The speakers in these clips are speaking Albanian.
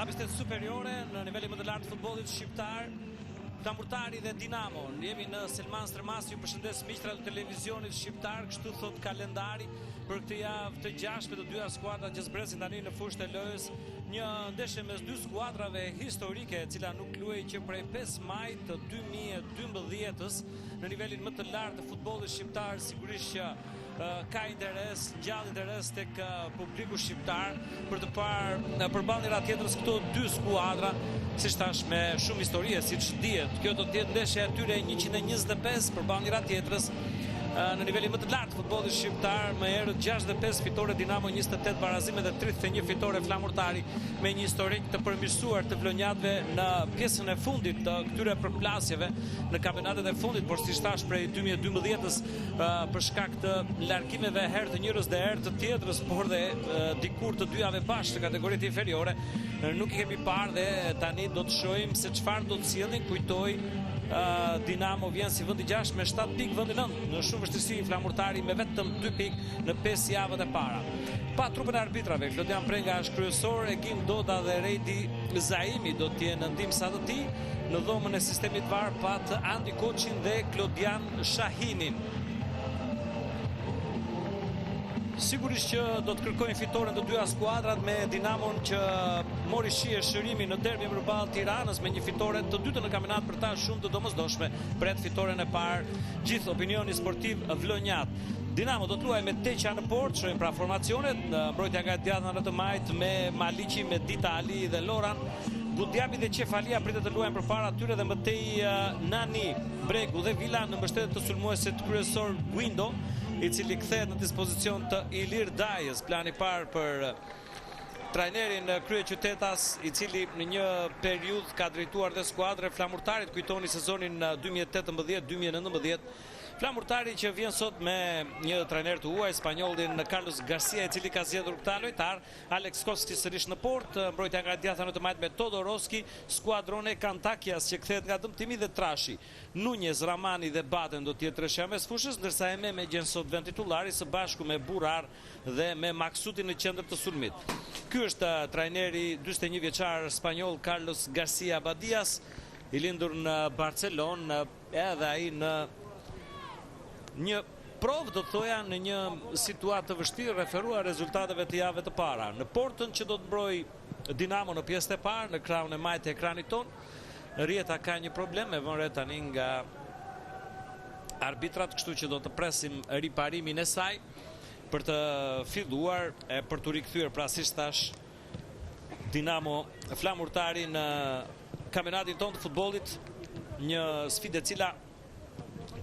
Kapacitet superiore në nivelin më të lartë të futbollit shqiptar. Flamurtari dhe Dinamo. Jemi në Selman Stërmasi, ju përshëndes miqtra të televizionit shqiptar, kështu thot kalendari për këtë javë të gjashme të dyja skuadrat që zbresin tani në fushën e lojës. Një ndeshje mes dy skuadrave historike, e cila nuk luhej që prej 5 maj të 2012-s në nivelin më të lartë të futbollit shqiptar. Sigurisht që ka interes, gjallë interes tek publiku shqiptar për të parë përballë njëra tjetrës këto dy skuadra, siç thash me shumë historie, siç dihet. Kjo do të jetë ndeshja e tyre 125 përballë njëra tjetrës në nivelin më të lartë të futbollit shqiptar. Më herët 65 fitore Dinamo, 28 barazime dhe 31 fitore Flamurtari, me një historik të përmirësuar të vlonjatëve në pjesën e fundit të këtyre përplasjeve në kampionatet e fundit, por siç thash prej 2012-s për shkak të largimeve herë të njërës dhe herë të tjetrës, por dhe dikur të dyjave bashkë të kategoritë inferiore, nuk i kemi parë dhe tani do të shohim se çfarë do të sjellin. Kujtoj Dinamo vjen si vendi 6 me 7 pikë, vendi 9 në shumë vështirësi. Flamurtari me vetëm 2 pikë në 5 javët e para. Pa trupën e arbitrave, Klodian Prenga është kryesor, Egim Doda dhe Rejdi Zaimi do të jenë në ndihmësa të tij. Në dhomën e sistemit VAR pat Andi Koçin dhe Klodian Shahinin. Sigurisht që do të kërkojnë fitoren të dyja skuadrat, me Dinamon që mori shije shërimin në derbin përballë Tiranës me një fitore të dytë në kampionat, për ta shumë të domosdoshme. Pret fitoren e parë gjithë opinioni sportiv vlonjat. Dinamo do të luajë me Teqa në port, shohim pra formacionet, mbrojtja nga djathta në të majtë me Maliqi, me Dita Ali dhe Loran. Gudjabi dhe Qefalia pritet të luajnë përpara tyre dhe mbëtej Nani, Bregu dhe Vila në mbështetje të sulmuesit kryesor Guindo, i cili kthehet në dispozicion të Ilir Dajës. Plani parë për trajnerin kryeqytetas, i cili në një periudhë ka drejtuar dhe skuadrën e Flamurtarit. Kujtoni sezonin 2018-2019. Flamurtari që vjen sot me një trajner të huaj, spanjollin Carlos Garcia, i cili ka zgjedhur këta lojtar. Alex Kosti sërish në port, mbrojtja nga djatha në të majtë me Todoroski, skuadrone Kantakias që kthehet nga dëmtimi dhe Trashi. Nunez, Ramani dhe Baten do të jetë rreshja mes fushës, ndërsa Ememe gjen sot vend titulari së bashku me Burar dhe me Maksuti në qendër të sulmit. Ky është trajneri 41 vjeçar spanjoll Carlos Garcia Badias, i lindur në Barcelonë, edhe ai në një provë, do të thoja, në një situatë të vështirë, referuar rezultateve të javëve të para. Në portën që do të mbroj Dinamo në pjesën e parë, në krahun e majtë e ekranit ton, Rjeta ka një problem, e vënë re tani nga arbitrat, kështu që do të presim riparimin e saj për të filluar e për të rikthyer, pra siç thash, Dinamo Flamurtari në kampionatin ton të futbollit, një sfidë e cila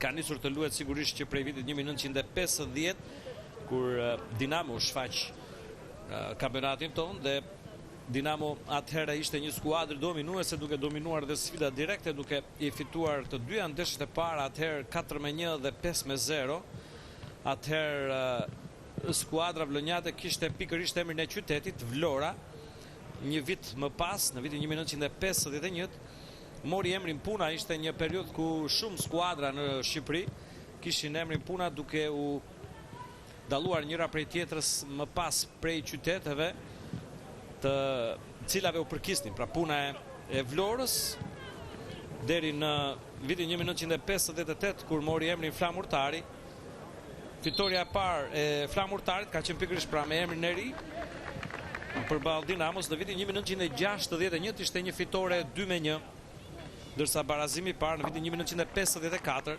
ka nisur të luhet sigurisht që prej vitit 1950, kur Dinamo shfaq kampionatin ton, dhe Dinamo atëherë ishte një skuadër dominuese, duke dominuar dhe sfida direkte, duke i fituar të dyja ndeshjet e para, atëherë 4-1 dhe 5-0. Atëherë skuadra vlonjate kishte pikërisht emrin e qytetit, Vlora. Një vit më pas, në vitin 1951, mori emrin Puna. Ishte një periudhë ku shumë skuadra në Shqipëri kishin emrin Puna, duke u dalluar njëra prej tjetrës më pas prej qyteteve të cilave u përkisnin. Pra Puna e Vlorës deri në vitin 1958, kur mori emrin Flamurtari. Fitoria e parë e Flamurtarit ka qenë pikërisht pra me emrin e ri përballë Dinamos. Në vitin 1961 ishte një fitore 2-1, ndërsa barazimi i parë në vitin 1954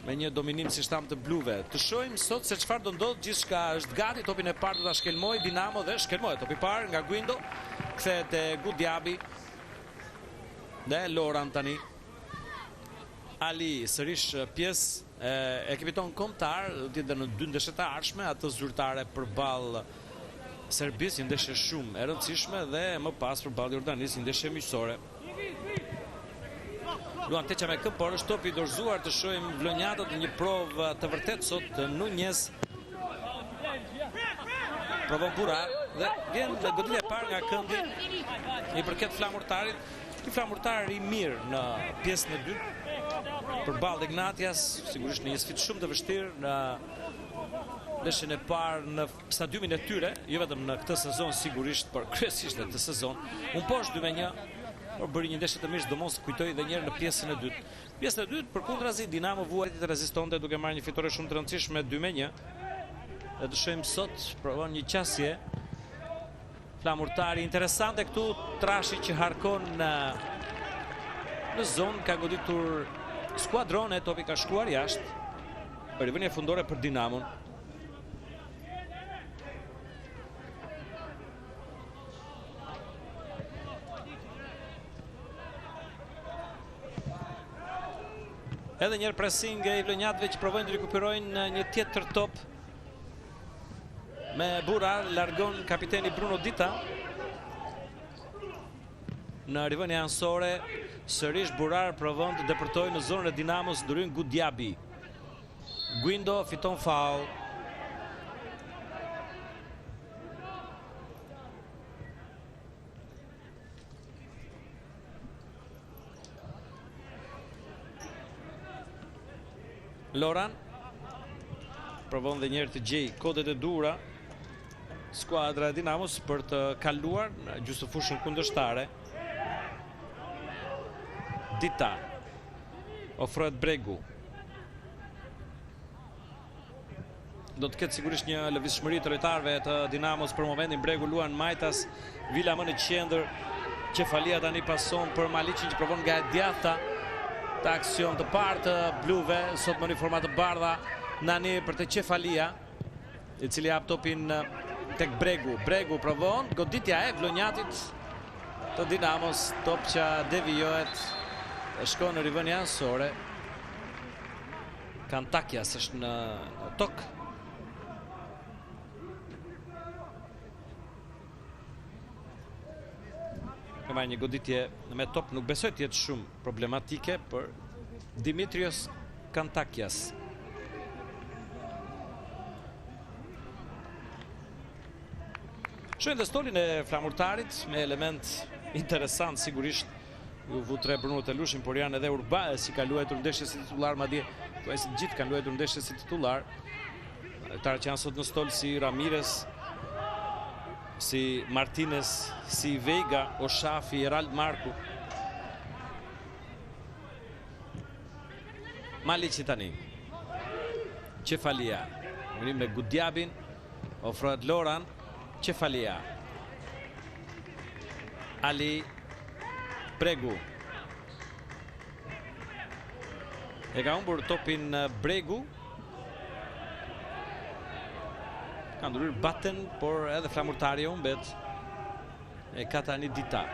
me një dominim si shtam të bluve. Të shohim sot se çfarë do ndodh. Gjithçka është gati, topin e parë do ta shkelmoj Dinamo dhe shkelmoj topi i parë nga Guindo, kthehet te Gudjabi dhe Loran tani. Ali sërish pjesë e ekipit ton kombëtar, do të në dy ndeshjet e ardhshme, atë zyrtare përballë Serbisë, një ndeshje shumë e rëndësishme, dhe më pas përballë Jordanisë, një ndeshje miqësore. Luan Teqa me këmbë, por është topi i dorëzuar. Të shohim vlonjatët në një provë të vërtet sot. Nunez provon Burar dhe vjen dhe goditja e parë nga këndi i përket Flamurtarit. Ky Flamurtar i mirë në pjesën e dytë përballë Ignatias, sigurisht në një sfidë shumë të vështirë në ndeshjen e parë në stadiumin e tyre, jo vetëm në këtë sezon sigurisht, por kryesisht në këtë sezon. Unë poshtë 2-1, por bëri një ndeshje të mirë, sidomos kujtoi edhe një herë në pjesën e dytë. Pjesën e dytë, përkundrazi, Dinamo vuajti të rezistonte duke marrë një fitore shumë të rëndësishme 2-1. Dhe të shohim sot provon një qasje flamurtari. Interesante këtu Trashi që harkon në zonë, ka goditur skuadrone, topi ka shkuar jashtë. Rivënie fundore për Dinamon. Edhe njerë pressing e i vlonjatëve që provojnë të rikuperojnë një tjetër top. Me Burar largon kapiteni Bruno Dita. Në rivënie ansore, sërish Burar provon të depërtojnë në zonën e Dinamos, ndryn Gudjabi. Guindo fiton faul. Loran provon dhe njerë të gjej kodet e dura skuadra e Dinamos për të kaluar në gjysmëfushën kundërshtare. Dita ofrohet Bregu. Do të ketë sigurisht një lëvizshmëri të lojtarëve të Dinamos për momentin. Bregu luan Majtas, Vila më në qendër. Qefalia tani pason për Malicin që provon nga e djatha të aksion të parë të bluve, sot më një format të bardha. Nani për të Qefalia, i cili hap topin tek Bregu. Bregu provon, goditja e vlonjatit të Dinamos, top që devijohet e shkon në rivënie ansore. Kantakjas është në tokë. Këma një goditje me top, nuk besoj të jetë shumë problematike për Dimitrios Kantakjas. Shojnë dhe stolin e flamurtarit me element interesant sigurisht. Ju vu 3 Bruno të lushin, por janë edhe Urbae si ka luajtur ndeshje si titular, madje si gjithë kanë luajtur ndeshje si titular. Lojtarë që janë sot në stol si Ramirez, si Martinez, si Veiga, Oshafi, Erald Marku. Malici tani. Qefalia. Mërim me Gudjabin. Ofrohet Loran. Qefalia. Ali. Bregu. E ka humbur topin Bregu. Ka ndryrë baten, por edhe flamurtari humbet. E ka tani Dita.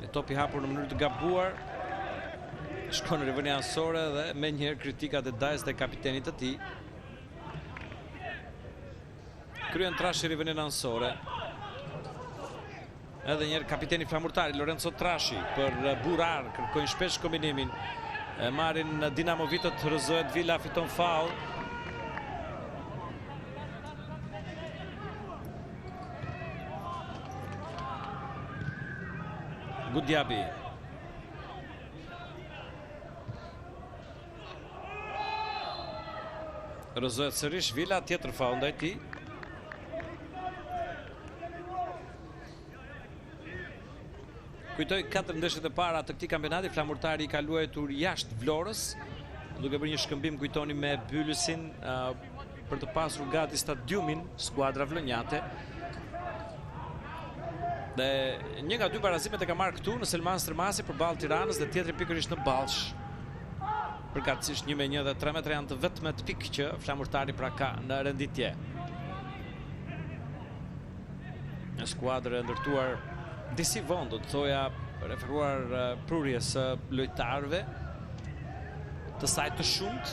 E topi hapur në mënyrë të gabuar. Shkon në rivënie ansore dhe me njëherë kritikat e dajës dhe kapitenit të tij. Kryen Trashi rivënien ansore. Edhe njerë kapiteni flamurtari Lorenzo Trashi për Burar, kërkojnë shpesh kombinimin. E marrin Dinamovitët, rëzohet Vila, fiton faul. Gudjabi. Rëzohet sërish Vila, tjetër faul ndaj tij. Kujtoj 4 ndeshjet e para të këtij kampionati, flamurtari ka luajtur jashtë Vlorës, duke bërë një shkëmbim, kujtoni, me Bylysin për të pasur gati stadiumin skuadra vlonjate. Dhe një nga 2 barazimet e ka marrë këtu në Selman Stërmasi përballë Tiranës dhe tjetri pikërisht në Ballsh. Përkatësisht 1-1 dhe 3 janë të vetmet pikë që flamurtari pra ka në renditje. Një skuadrë e ndërtuar disi vonë, do të thoja, referuar prurjes së lojtarëve të saj të shumt.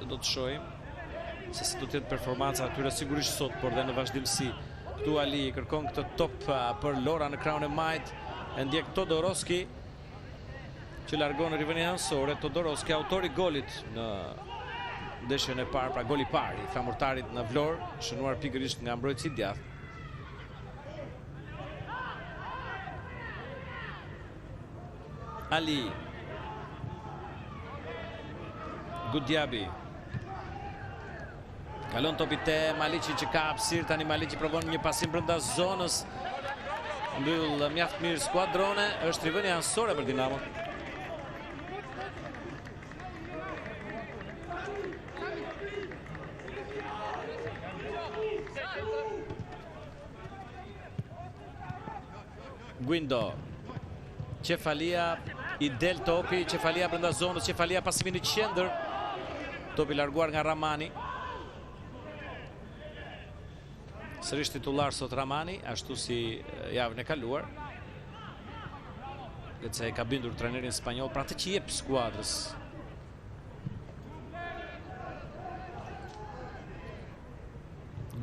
Do të shohim se si do të jetë performanca atyre sigurisht sot, por dhe në vazhdimsi. Këtu Ali kërkon këtë top për Lora në krahun e majt, e ndjek Todorovski që largon në rivënie ansore. Todorovski, autori golit në ndeshjen e parë, pra goli i parë i flamurtarit në Vlorë, shënuar pikërisht nga mbrojtësi djathtë. Ali. Gudjabi. Kalon topi te Maliqi që ka hapësirë, tani Maliqi provon një pasim brenda zonës. Mbyll mjaft mirë skuadrone, është rivënia anësore për Dinamo. Guindo. Cefalia i del topi, Cefalia brenda zonës, Cefalia pasimin në qendër. Topi larguar nga Ramani. Sërish titullar sot Ramani, ashtu si javën e kaluar. Letë se ka bindur trenerin spanjol, pra të që jep skuadrës.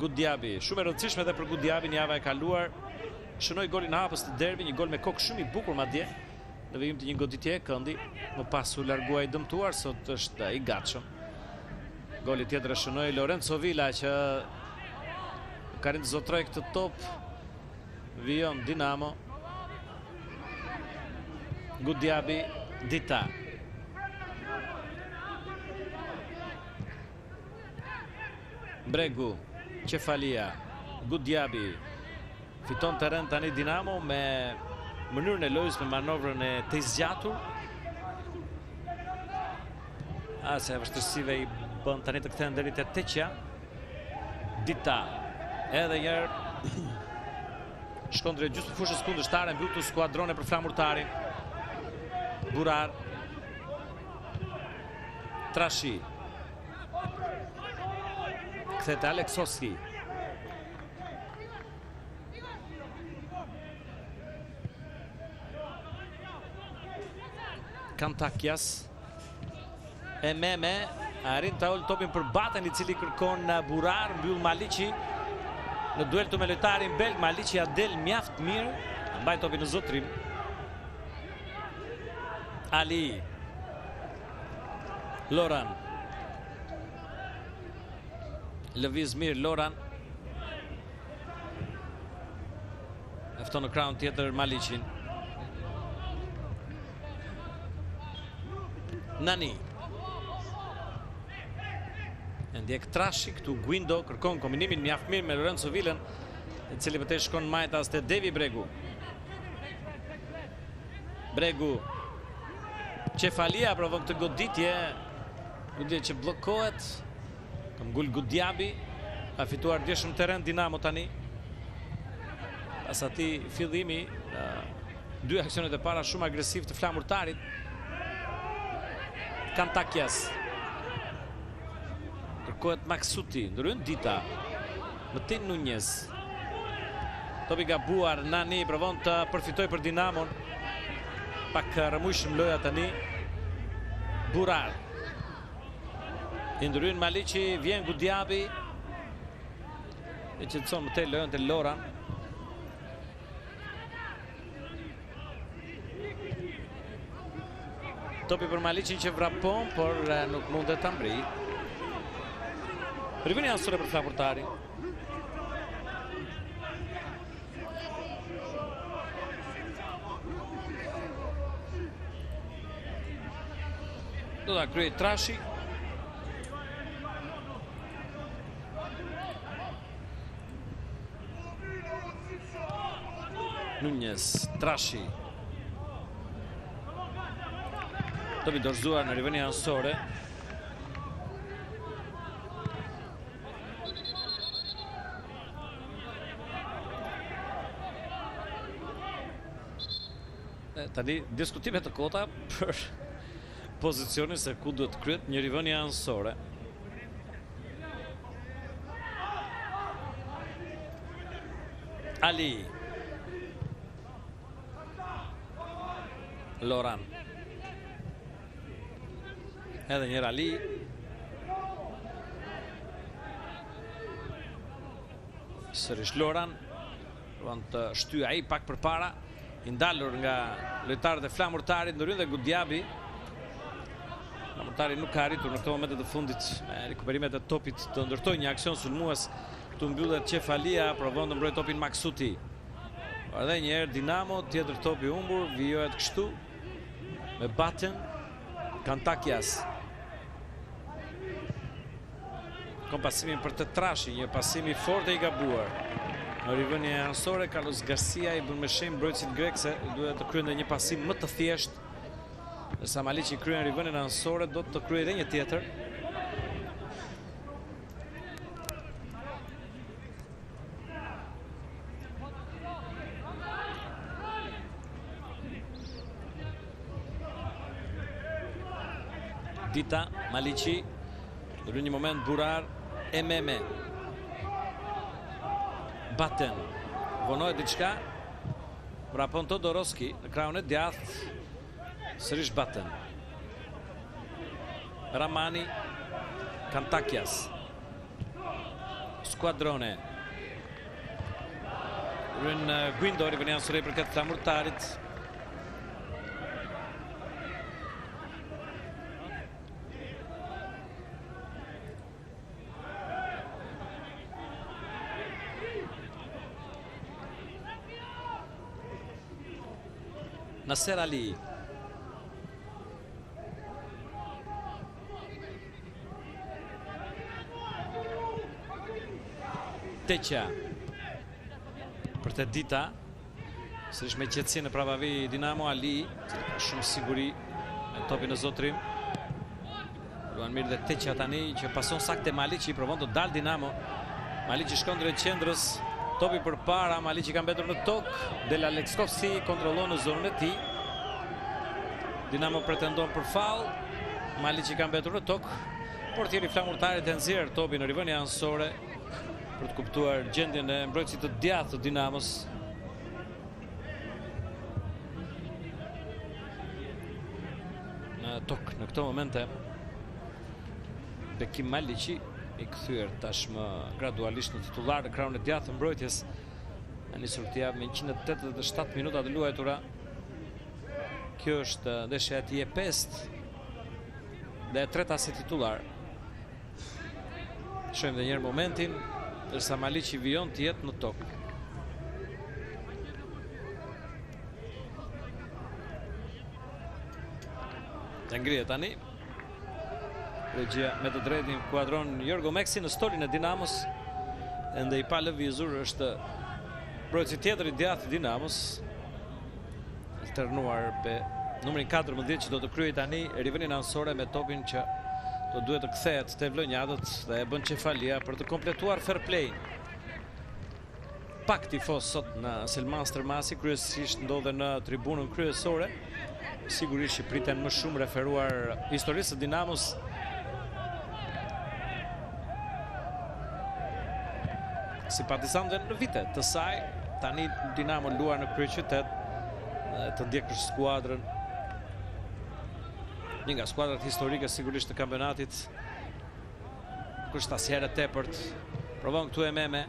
Gudjabi, shumë e rëndësishme dhe për Gudjabin java e kaluar. Shënoi golin hapës të derbi, një gol me kokë shumë i bukur madje. Në vijim të një goditje e këndi, më pas u largua i dëmtuar, sot është i gatshëm. Goli tjetër e shënoi Lorenzo Villa që ka rinë të zotroj këtë top. Vijon Dinamo. Gudjabi, Dita. Bregu, Cefalia, Gudjabi. Fiton terren tani Dinamo me mënyrën e lojës, me manovrën e të zgjatur. Se vështërsive i bën tani të kthehen deri te Teqja. Dita. Edhe njerë shkon drejt gjysmë fushës kundërshtare, mbyllur skuadrone për flamurtarin. Burar. Trashi. Kthete Aleksoski. Kantakias. Ememe arrin ta ul topin për Baten, i cili kërkon Burar, mbyll Maliqi. Në duel të me lojtarin belg, Maliqi ja del mjaft mirë, mbaj topin në zotrim. Ali. Loran. Lëviz mirë Loran. Efton në krahun tjetër Maliqin. Nani. Ndjek Trashi, këtu Guindo kërkon kombinimin mjaft mirë me Lorenzo Villën, i cili vërtet shkon majtas te Devi Bregu. Bregu. Cefalia provon këtë goditje. Goditje që bllokohet. Kam gol Gudjabi. Ka fituar djeshëm terren Dinamo tani. Pas atij fillimi, dy aksionet e para shumë agresiv të flamurtarit. Kantakias. Kërkohet Maksuti, ndryn Dita. Mëtin Nunez. Topi gabuar, Nani provon të përfitoj për Dinamon. Pak rëmujshëm loja tani. Burar. I ndryn Maliqi, vjen Gudjabi. E qëtëson më te lojën të Loran. Topi për Maliqin që vrapon, por nuk mundet të mbri. Rivënia anësore për flamurtarin. Do ta kryej Trashi. Nunez, Trashi. Topi dorëzuar në rivënia anësore. Tani diskutime të kota për pozicionin se ku duhet kryet një rivënia anësore. Ali. Loran. Edhe njërë Ali. Sërish Loran. Rëvan të shty ai pak për para. I ndalur nga lojtarët e flamurtarit, ndërhyn dhe Gudjabi. Flamurtari nuk ka arritur në këto momente të fundit me rekuperimet e topit të ndërtoj një aksion sulmues. Këtu mbyllet Cefalia, provon të mbrojë topin Maksuti. Edhe një herë Dinamo, tjetër topi humbur, vijohet kështu me Baten. Kantakias. Kom pasimin për të Trashi, një pasimi forte i gabuar. Në rivënje anësore, Carlos Garcia i bën me shenjë mbrojtësit grek se duhet të kryejnë një pasim më të thjeshtë. Ndërsa Maliqi kryen rivënjen anësore, do të kryejë edhe një tjetër. Dita, Maliqi, në një moment burar, Ememe. Baten. Vonohet diçka. Vrapon Todoroski në krahun e djathtë. Sërish Baten. Ramani. Kantakias. Skuadrone. Rën Guindori vjen ansore për këtë flamurtarit. Nasser Ali. Teqa. Për të Dita. Sërish me qetësi në pravavi Dinamo Ali. Shumë siguri me topin në zotrim. Luan mirë dhe Teqa tani që pason sakte Maliqi. Provon të dal Dinamo. Maliqi shkon drejt qendrës. Topi për para, Maliqi ka mbetur në tokë. Del Alekskovski kontrollon në zonën e tij. Dinamo pretendon për faull. Maliqi ka mbetur në tokë. Portieri flamurtarit e nxjerr topin në rivënje anësore për të kuptuar gjendjen e mbrojtësit të djathtë të Dinamos. Në tokë në këto momente Bekim Maliqi i kthyer tashmë gradualisht në titullar në krahun e djathtë të mbrojtjes. Në nisur të javë me 187 minuta të luajtura. Kjo është ndeshja e tij e pestë dhe e treta si titullar. Shohim edhe një herë momentin ndërsa Maliqi vijon të jetë në tokë. Të ngrihet tani. Regjia me të drejtin kuadron Jorgo Meksi në stolin e Dinamos. Ende i pa lëvizur është mbrojtësi tjetër i djathtë i Dinamos. Alternuar pe numrin 14 që do të kryej tani rivënien anësore me topin që do duhet të kthehet te vlonjatët dhe e bën Çefalia për të kompletuar fair play. Pak tifoz sot në Selman Stërmasi, kryesisht ndodhen në tribunën kryesore. Sigurisht që priten më shumë referuar historisë së Dinamos. Simpatizantëve në vite të saj, tani Dinamo luar në kryeqytet, të ndjekësh skuadrën. Një nga skuadrat historike sigurisht të kampionatit. Kështë asherë e tepërt. Provon këtu Ememe.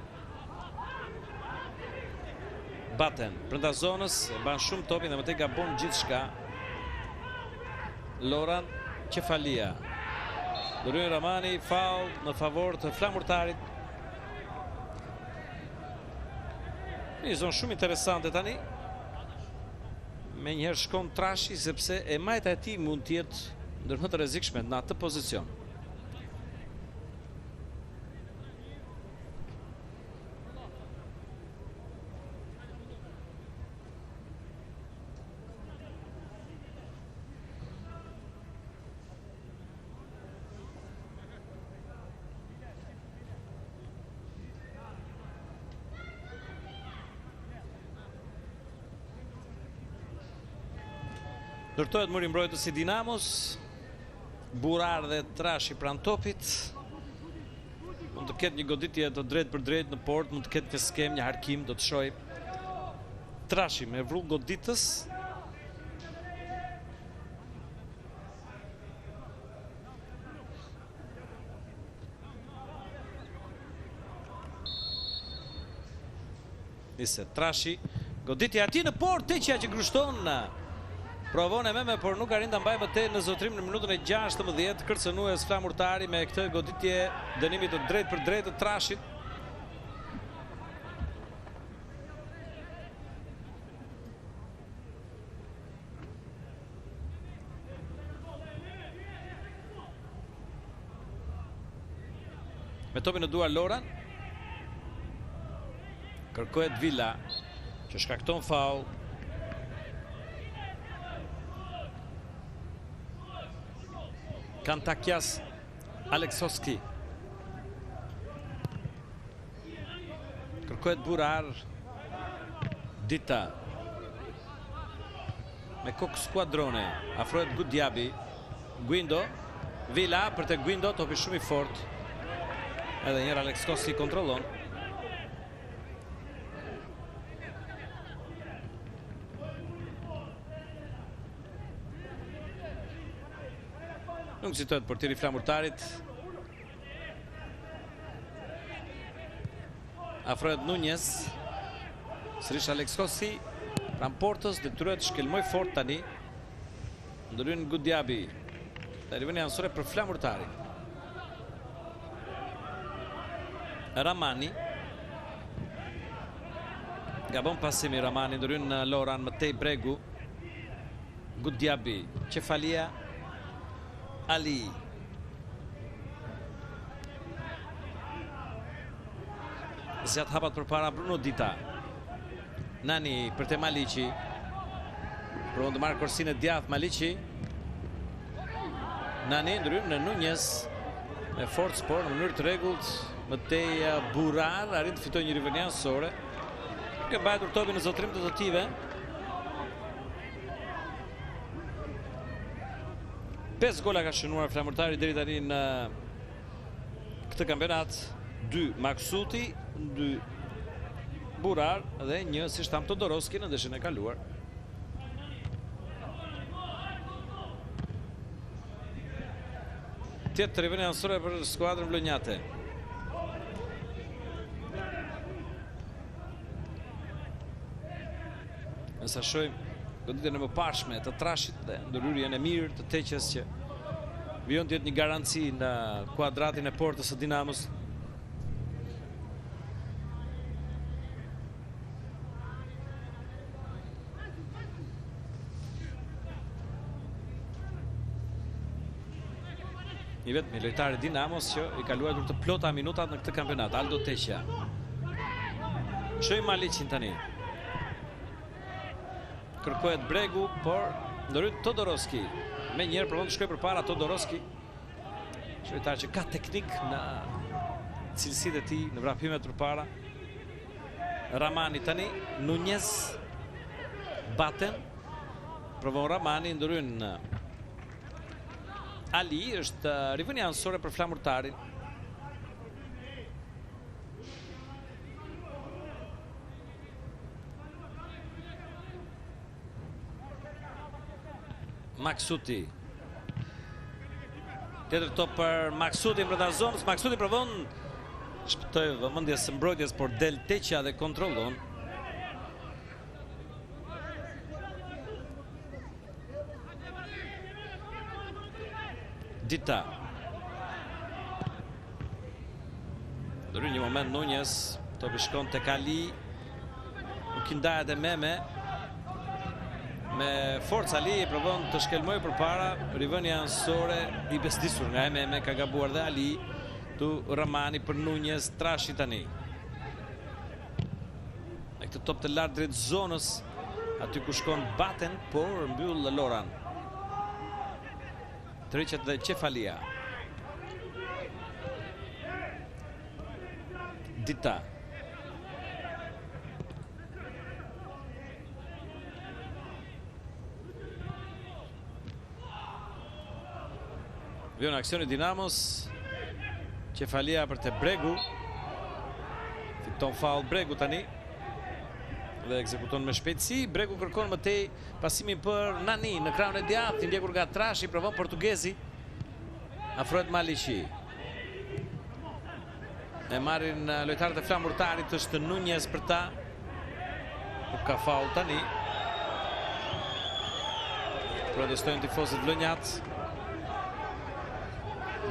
Baten, brenda zonës, e ban shumë topin dhe më tej gabon gjithçka. Loran Çefalia. Dëryn Ramani, faull në favor të flamurtarit. Një zonë shumë interesante tani. Me njëherë shkon Trashi sepse e majta e tij mund të jetë ndër më të rrezikshme në atë pozicion. Ndërtohet muri mbrojtës i Dinamos. Burar dhe Trashi pranë topit. Mund të ketë një goditje të drejtë për drejtë në port, mund të ketë një skem, një harkim, do të shohim. Trashi me vrull goditës. Nise Trashi, goditja ati në port, Teqja që grushton. Provon Ememe, por nuk arrin ta mbajë më tej në zotrim në minutën e 16, kërcënues flamurtari me këtë goditje dënimi të drejtë për drejtë të Trashit. Me topin në duar Loran. Kërkohet Villa, që shkakton faul. Kantakias Aleksovski. Kërkohet Burar. Dita. Me kokë skuadrone. Afrohet Gudjabi. Guindo. Villa për të Guindo, topi shumë i fort. Edhe njërë Aleksovski kontrollon. Nuk citohet portieri flamurtarit. Afrohet Nunez. Sërish Aleksovski. Pran portës, detyrohet shkelmoj fort tani. Ndërhyn Gudjabi. Dhe riveni ansore për flamurtari. Ramani. Gabon pasimi Ramani, ndërhyn Loran, Matej Bregu. Gudjabi. Cefalia. Ali. Zjat hapat për para Bruno Dita. Nani për te Maliqi. Provon të marrë korsinë e djathtë Maliqi. Nani ndrym në Nunez. Me forcë por në mënyrë të rregullt. Matej Burar arrin të fitojë një riveni ansore. Ka mbajtur topin në zotrim tentative. 5 gola ka shënuar flamurtari deri tani në këtë kampionat. 2 Maksuti, 2 Burar dhe 1 si shtam Todoroski në ndeshjen e kaluar. Tjetër riveni ansore për skuadrën vlonjate. Nësa shojmë goditjen e mëparshme të Trashit dhe ndërhyrjen e mirë të Teqes që vijon të jetë një garanci në kuadratin e portës së Dinamos. Një vetëm i lojtari Dinamos që i ka luajtur të plota minutat në këtë kampionat, Aldo Teqja. Shojmë Maliqin tani. Kërkohet Bregu, por ndërhyt Todoroski. Me njerë provon të shkoj për para Todoroski. Shojtar që ka teknik në cilësitë e tij, në vrapimet për para. Ramani tani, Nunez, Baten. Provon Ramani, ndërhyn Ali, është rivënia ansore për flamurtarin. Maksuti. Tjetër top për Maksuti brenda zonës. Maksuti provon shpëtoi vëmendjes së mbrojtjes, por del Teqja dhe kontrollon. Dita. Ndërhyn një moment Nunez, topi shkon tek Ali. Nuk i ndahet e Meme. Me forcë Ali provon të shkelmoj për para. Rivënia ansore i besdisur nga Meme, ka gabuar dhe Ali. Tu Ramani për Nunez, Trashi tani. Në këtë top të lartë drejt zonës, aty ku shkon Baten, por mbyll Loran. Tërheqet dhe Cefalia. Dita. Vion aksioni Dinamos. Cefalia për te Bregu. Fiton faul Bregu tani. Dhe ekzekuton me shpejtësi. Bregu kërkon më tej pasimin për Nani në krahun e djathtë, i ndjekur nga Trashi, provon portugezi. Afrohet Maliqi. E marrin lojtarët e flamurtarit, është Nunez për ta. Nuk ka faul tani. Protestojnë tifozët vlonjat.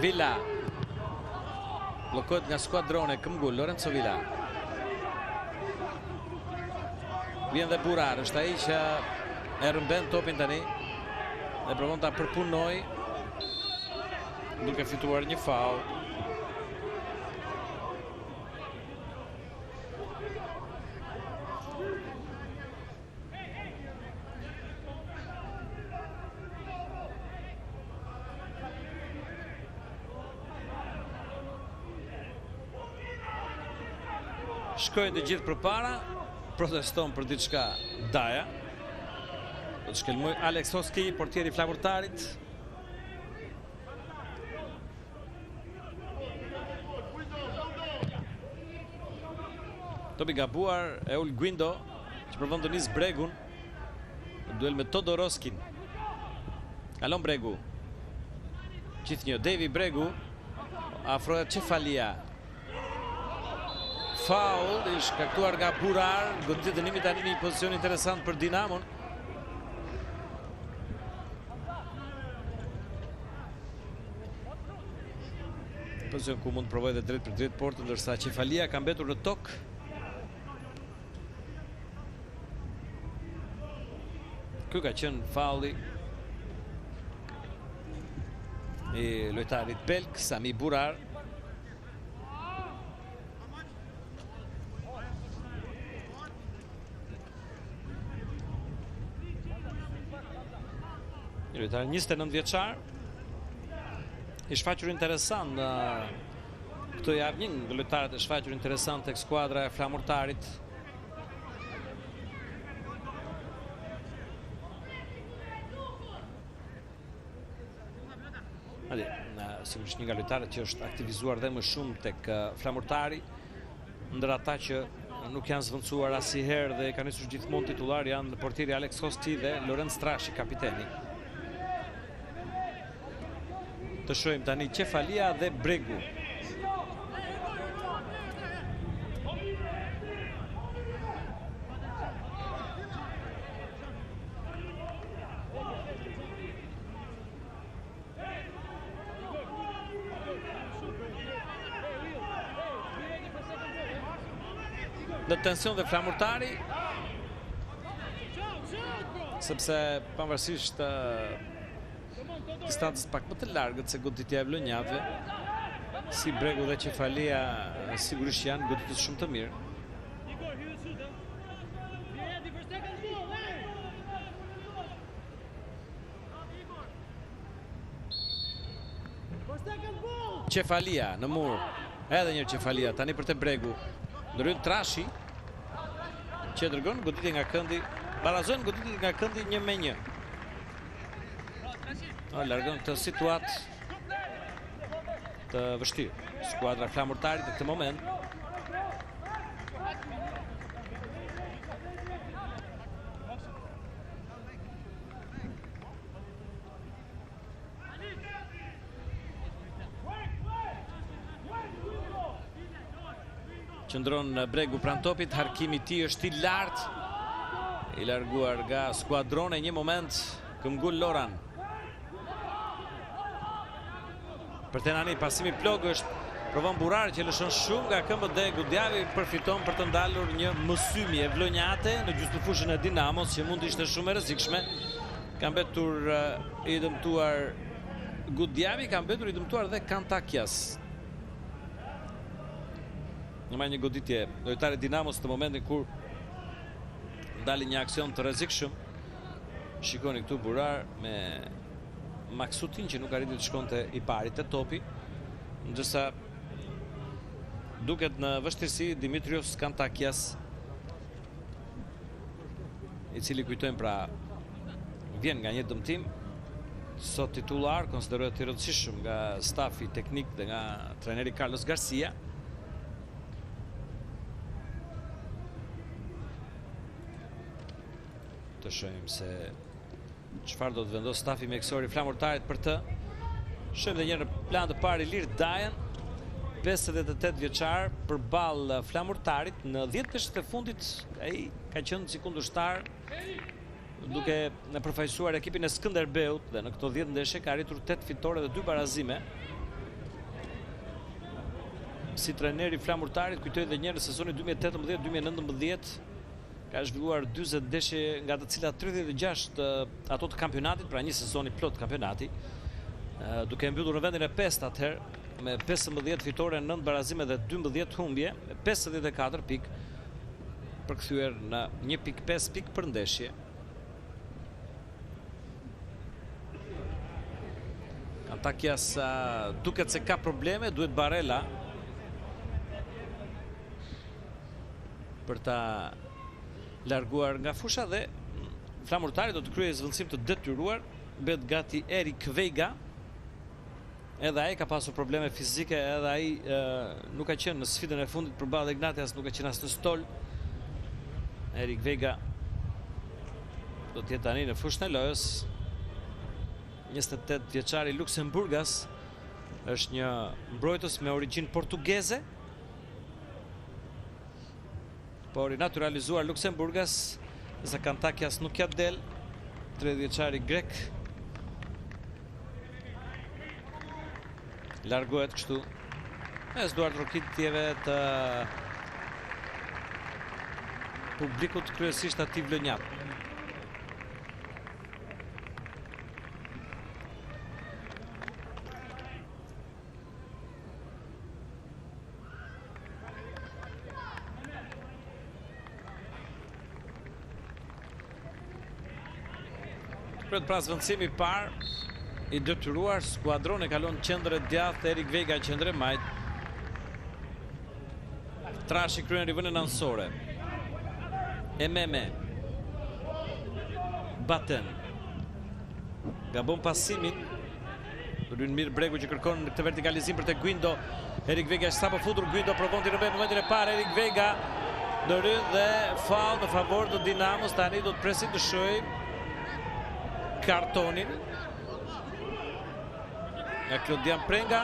Villa. Blokohet nga skuadrone Këmbgul, Lorenzo Villa. Vjen dhe Burar, është ai që e rëmben topin tani dhe provon ta përpunoj, duke fituar një faul. Shkojnë të gjithë përpara, proteston për diçka Daja. Do të shkelmoj Alex Hoski, portieri Flamurtarit. Topi gabuar e ul Guindo, që provon të nis Bregun. Duel me Todoroskin. Kalon Bregu. Gjithnjë Devi Bregu. Afrohet Cefalia. Faul i shkaktuar nga Burar. Goditit dënimit tani një pozicion interesant për Dinamon. Pozicion ku mund të provojë dhe drejt për drejt portë, ndërsa Cefalia ka mbetur në tokë. Ky ka qenë faulli i lojtarit belg Sami Burar. Një lojtar 29 vjeçar. I shfaqur interesant në këtë javë, një nga lojtarët e shfaqur interesant tek skuadra e Flamurtarit. Sigurisht një nga lojtarët që është aktivizuar dhe më shumë tek Flamurtari, ndër ata që nuk janë zvendësuar asnjëherë dhe kanë nisur gjithmonë titullar janë portieri Alex Hosti dhe Lorenz Strashi, kapiteni. Të shohim tani Cefalia dhe Bregu. Në tension dhe Flamurtari, sepse pavarësisht distancës pak më të largët se goditja e vlonjave, si Bregu dhe Cefalia sigurisht janë goditës shumë të mirë. Cefalia në mur, edhe një Cefalia, tani për te Bregu. Ndërhyn Trashi, që dërgon goditje nga këndi, barazon goditje nga këndi 1-1. Largon këtë situatë të vështirë. Skuadra Flamurtarit në këtë moment. Qëndron Bregu pran topit, harkimi i tij është i lartë, i larguar nga skuadrone. Një moment këmbgul Loran. Për Tenani pasimi plog është, provon Burar që lëshon shumë nga këmbët dhe Gudjavi përfiton për të ndalur një mësymje vlonjate në gjysmëfushën e Dinamos, që mund të ishte shumë e rrezikshme. Ka mbetur i dëmtuar Gudjavi, ka mbetur i dëmtuar dhe Kantakias. Në një goditje lojtari Dinamos në momentin kur ndali një aksion të rrezikshëm. Shikoni këtu Burar me Maksutin që nuk arriti të shkonte i pari te topi, ndërsa duket në vështirësi Dimitrios Kantakias, i cili kujtojmë pra vjen nga një dëmtim, sot titullar, konsiderohet i rëndësishëm nga stafi teknik dhe nga trajneri Carlos Garcia. Të shohim se çfarë do të vendos stafi mjekësor i Flamurtarit për të. Shohim edhe një herë në plan të parë Ilir Dajan, 58 vjeçar, përballë Flamurtarit. Në 10 ndeshjet e fundit ai ka qenë si kundërshtar, duke në përfaqësuar ekipin e Skënderbeut dhe në këto 10 ndeshje ka arritur 8 fitore dhe 2 barazime. Si trajneri i Flamurtarit, kujtoj edhe një herë sezoni 2018-2019 ka zhvilluar 40 ndeshje, nga të cilat 36 ato të kampionatit, pra një sezoni plot kampionati, duke mbyllur në vendin e 5 atëherë me 15 fitore, 9 barazime dhe 12 humbje, 54 pikë, përkthyer në 1.5 pikë për ndeshje. Kantakias duket se ka probleme, duhet Barella. për ta larguar nga fusha dhe flamurtari do të kryejë zvendësim të detyruar. Bëhet gati Erik Veiga. Edhe ai ka pasur probleme fizike, edhe ai nuk ka qenë në sfidën e fundit përballë Ignatias, nuk ka qenë as në stol. Erik Veiga do të jetë tani në fushën e lojës. 28 vjeçari Luksemburgas është një mbrojtës me origjinë portugeze, por i naturalizuar Luksemburgas, sa Kantakias nuk ja del. 30 vjeçari grek largohet kështu mes duart rokitjeve të publikut, kryesisht atij vlonjat. Për pra zvendësimi i parë i detyruar, skuadron e kalon qendër e djathtë, Erik Veiga qendër e majt. Trashi kryen rivënën anësore. Ememe. Baten. Gabon pasimin. Rynmir Bregu që kërkon këtë vertikalizim për te Guindo. Erik Veiga është sapo futur, Guindo provon të rëmbej momentin e parë. Erik Veiga ndërhyr dhe faull në favor të Dinamos. Tani do të presim të shohim kartonin nga Klodian Prenga.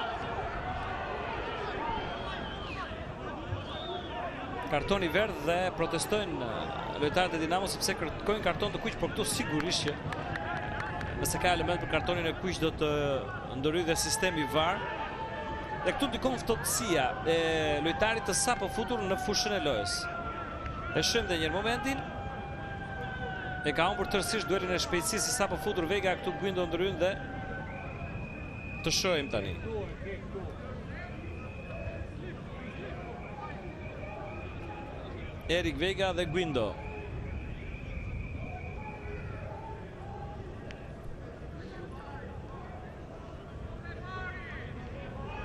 Kartoni verdh dhe protestojnë lojtarët e Dinamo sepse kërkojnë karton të kuq, por këtu sigurisht që nëse ka element për kartonin e kuq do të ndërhyjë dhe sistemi VAR. Dhe këtu ndikon ftohtësia e lojtarit të sapo futur në fushën e lojës. E shohim edhe një momentin. E ka humbur tërësisht duelin e shpejtësisë, sapo futur Veiga, këtu Guindo ndryn dhe të shohim tani. Erik Veiga dhe Guindo.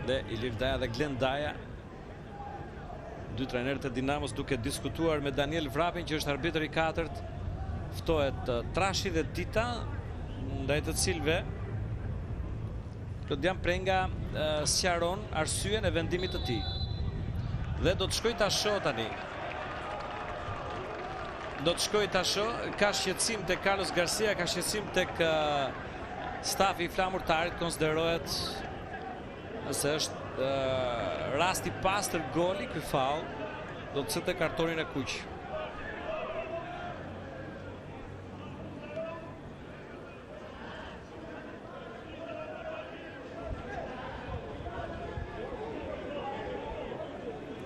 Dhe Ilir Daja dhe Glen Daja, dy trajnerët e Dinamos, duke diskutuar me Daniel Vrapin që është arbitër i katërt. Ftohet Trashi dhe Dita, ndaj të cilëve Klodian Prenga sqaron arsyen e vendimit të tij. Dhe do të shkoj ta shoh tani. Do të shkoj ta shoh, ka shqetësim tek Carlos Garcia, ka shqetësim tek stafi i flamurtarit, konsiderohet se është rasti pastër goli, ky faull do të cëte kartonin e kuq.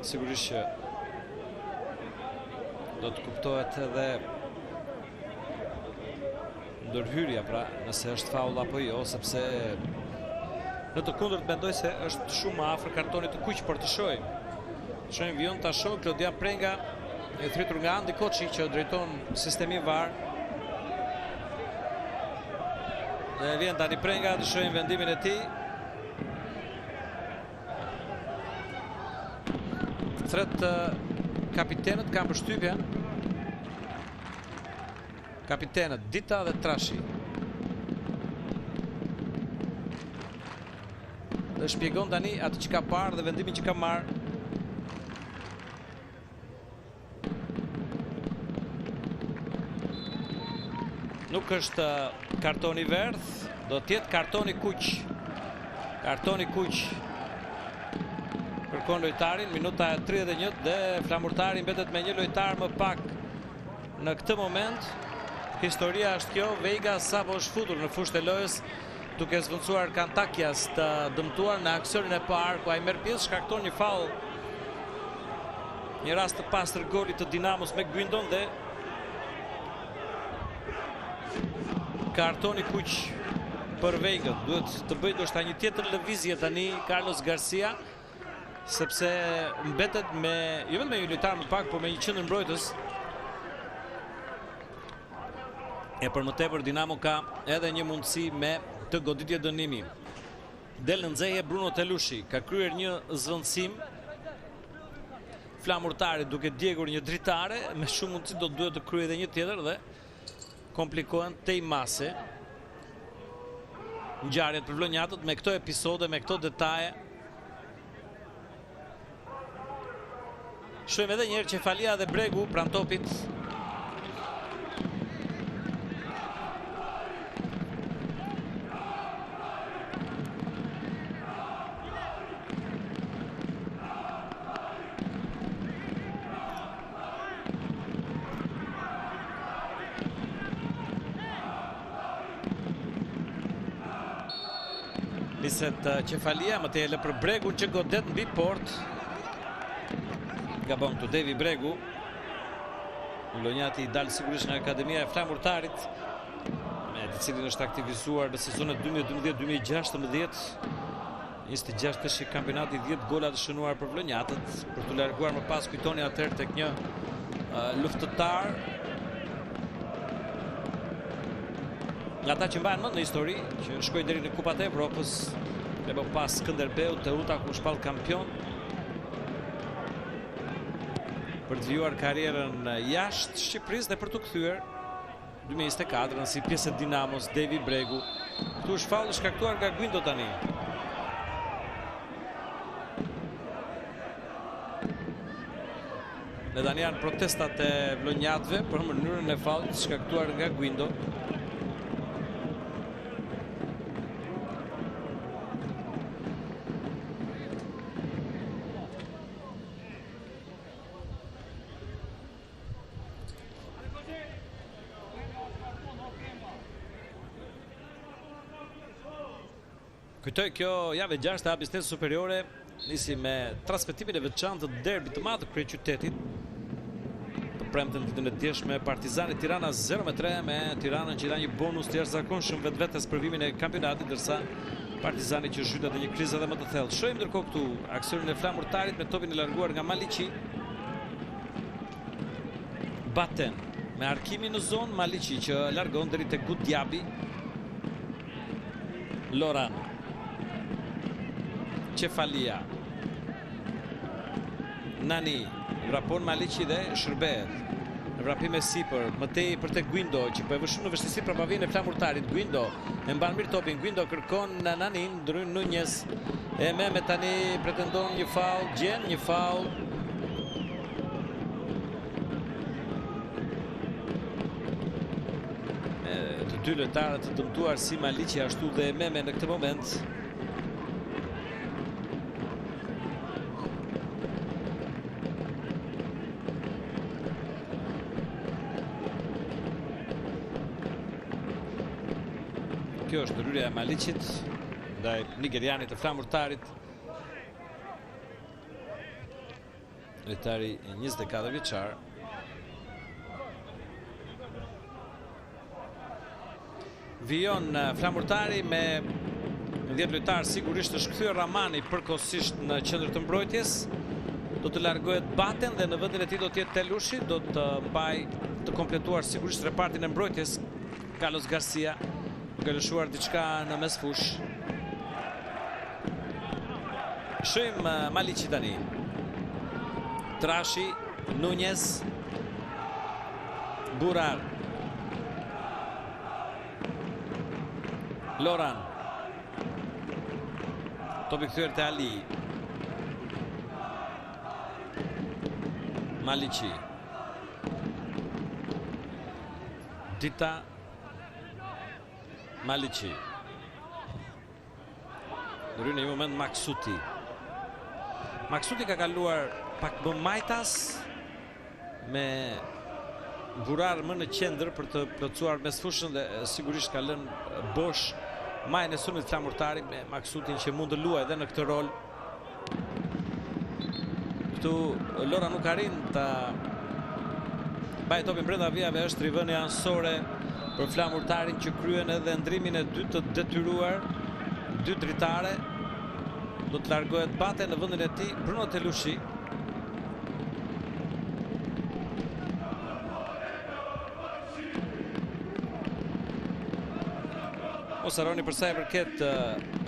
Sigurisht që do të kuptohet edhe ndërhyrja, pra nëse është faull apo jo, sepse në të kundërt mendoj se është shumë afër kartonit të kuq, por të shohim. Shohim vion ta shoh Klodian Prenga, e thritur nga Andi Koçi që drejton sistemi VAR. Dhe vjen tani Prenga, të shohim vendimin e tij. Tret kapitenët kanë përshtypjen. Kapitenët Dita dhe Trashi. Dhe shpjegon tani atë që ka parë dhe vendimin që ka marrë. Nuk është kartoni verdh, do të jetë kartoni kuq. Kartoni kuq. Kërkon lojtarin, minuta 31 dhe flamurtari mbetet me një lojtar më pak në këtë moment. Historia është kjo, Veiga sapo është futur në fushën e lojës, duke zvendësuar Kantakias të dëmtuar në aksionin e parë, ku ai merr pjesë, shkakton një faull. Një rast të pastër golit të Dinamos me Guindon dhe kartoni kuq për Veiga. Duhet të bëjë ndoshta një tjetër lëvizje tani Carlos Garcia, sepse mbetet me jo vetëm me një lojtar më pak, por me një qendër mbrojtës. E për më tepër Dinamo ka edhe një mundësi me të goditje dënimi. Del në nxehje Bruno Telushi, ka kryer një zvendësim Flamurtari duke djegur një dritare, me shumë mundësi do duhet të kryejë edhe një tjetër dhe komplikohen Tejmasi. Ngjarjet për vlonjatët me këto episode, me këto detaje. Shohim edhe një herë Qefalia dhe Bregu pranë topit. Niset Qefalia, më tele për Bregu që godet mbi port. Gabon këtu Devi Bregu. Vlonjati i dalë sigurisht nga Akademia e Flamurtarit, me të cilin është aktivizuar në sezonet 2012-2016. 26 është kampionati, 10 gola të shënuar për vlonjatët, për të larguar më pas kujtoni atëherë tek një luftëtar nga ata që mbajnë mend në histori, që shkoi deri në Kupat e Evropës, e më pas Skënderbeu, Teuta ku shpall kampion, për të vijuar karrierën jashtë Shqipërisë dhe për të kthyer 2024 si pjesë e Dinamos. Devi Bregu. Këtu është faull shkaktuar nga Guindo tani. Dhe tani janë protestat e vlonjatëve për mënyrën e faullit shkaktuar nga Guindo. Kujtoj, kjo javë e 6 e Abistes Superiore nisi me transmetimin e veçantë të derbit të madh të kryeqytetit. Të premten ditën e djeshme Partizani Tirana 0-3 me Tiranën që dha një bonus të jashtëzakonshëm vetvetes për vimin e kampionatit, ndërsa Partizani që zhytet në një krizë edhe më të thellë. Shohim ndërkohë këtu aksionin e Flamurtarit me topin e larguar nga Maliqi. Baten me arkimin në zonë, Maliqi që largon deri tek Gudjabi. Loran. Qefalia. Nani. Vrapon Maliqi dhe shërbehet. Vrapim e sipër, më tej për tek Guindo që po e vë shumë në vështirësi prapavinë e Flamurtarit. Guindo e mban mirë topin. Guindo kërkon Nanin, ndryn Nunez. E Mehmet tani pretendon një faull, gjen një faull. Të dy lojtarët të dëmtuar si Maliqi ashtu dhe Mehmet në këtë moment. Kjo është ndryrja e Maliqit ndaj nigerianit të Flamurtarit. Lojtari 24 vjeçar. Vijon Flamurtari me 10 lojtarë, sigurisht është kthyer Ramani përkohësisht në qendër të mbrojtjes. Do të largohet Baten dhe në vendin e tij do të jetë Telushi, do të mbaj të kompletuar sigurisht repartin e mbrojtjes Carlos Garcia. Ka lëshuar diçka në mesfush. Shohim Maliqi tani. Trashi, Nunez, Burar, Loran. Topi kthyer te Ali. Maliqi. Dita. Maliqi. Ndryn në një moment Maksuti. Maksuti ka kaluar pak më majtas me Burar më në qendër për të plotësuar mesfushën dhe sigurisht ka lënë bosh majën e sulmit Flamurtari me Maksutin që mund të luajë edhe në këtë rol. Këtu Lora nuk arrin ta bajë topin brenda vijave, është rivënia ansore për Flamurtarin që kryen edhe ndrimin e dytë të detyruar. Dy dritare. Do të largohet Baten në vendin e tij Bruno Telushi. Mos harroni për sa i përket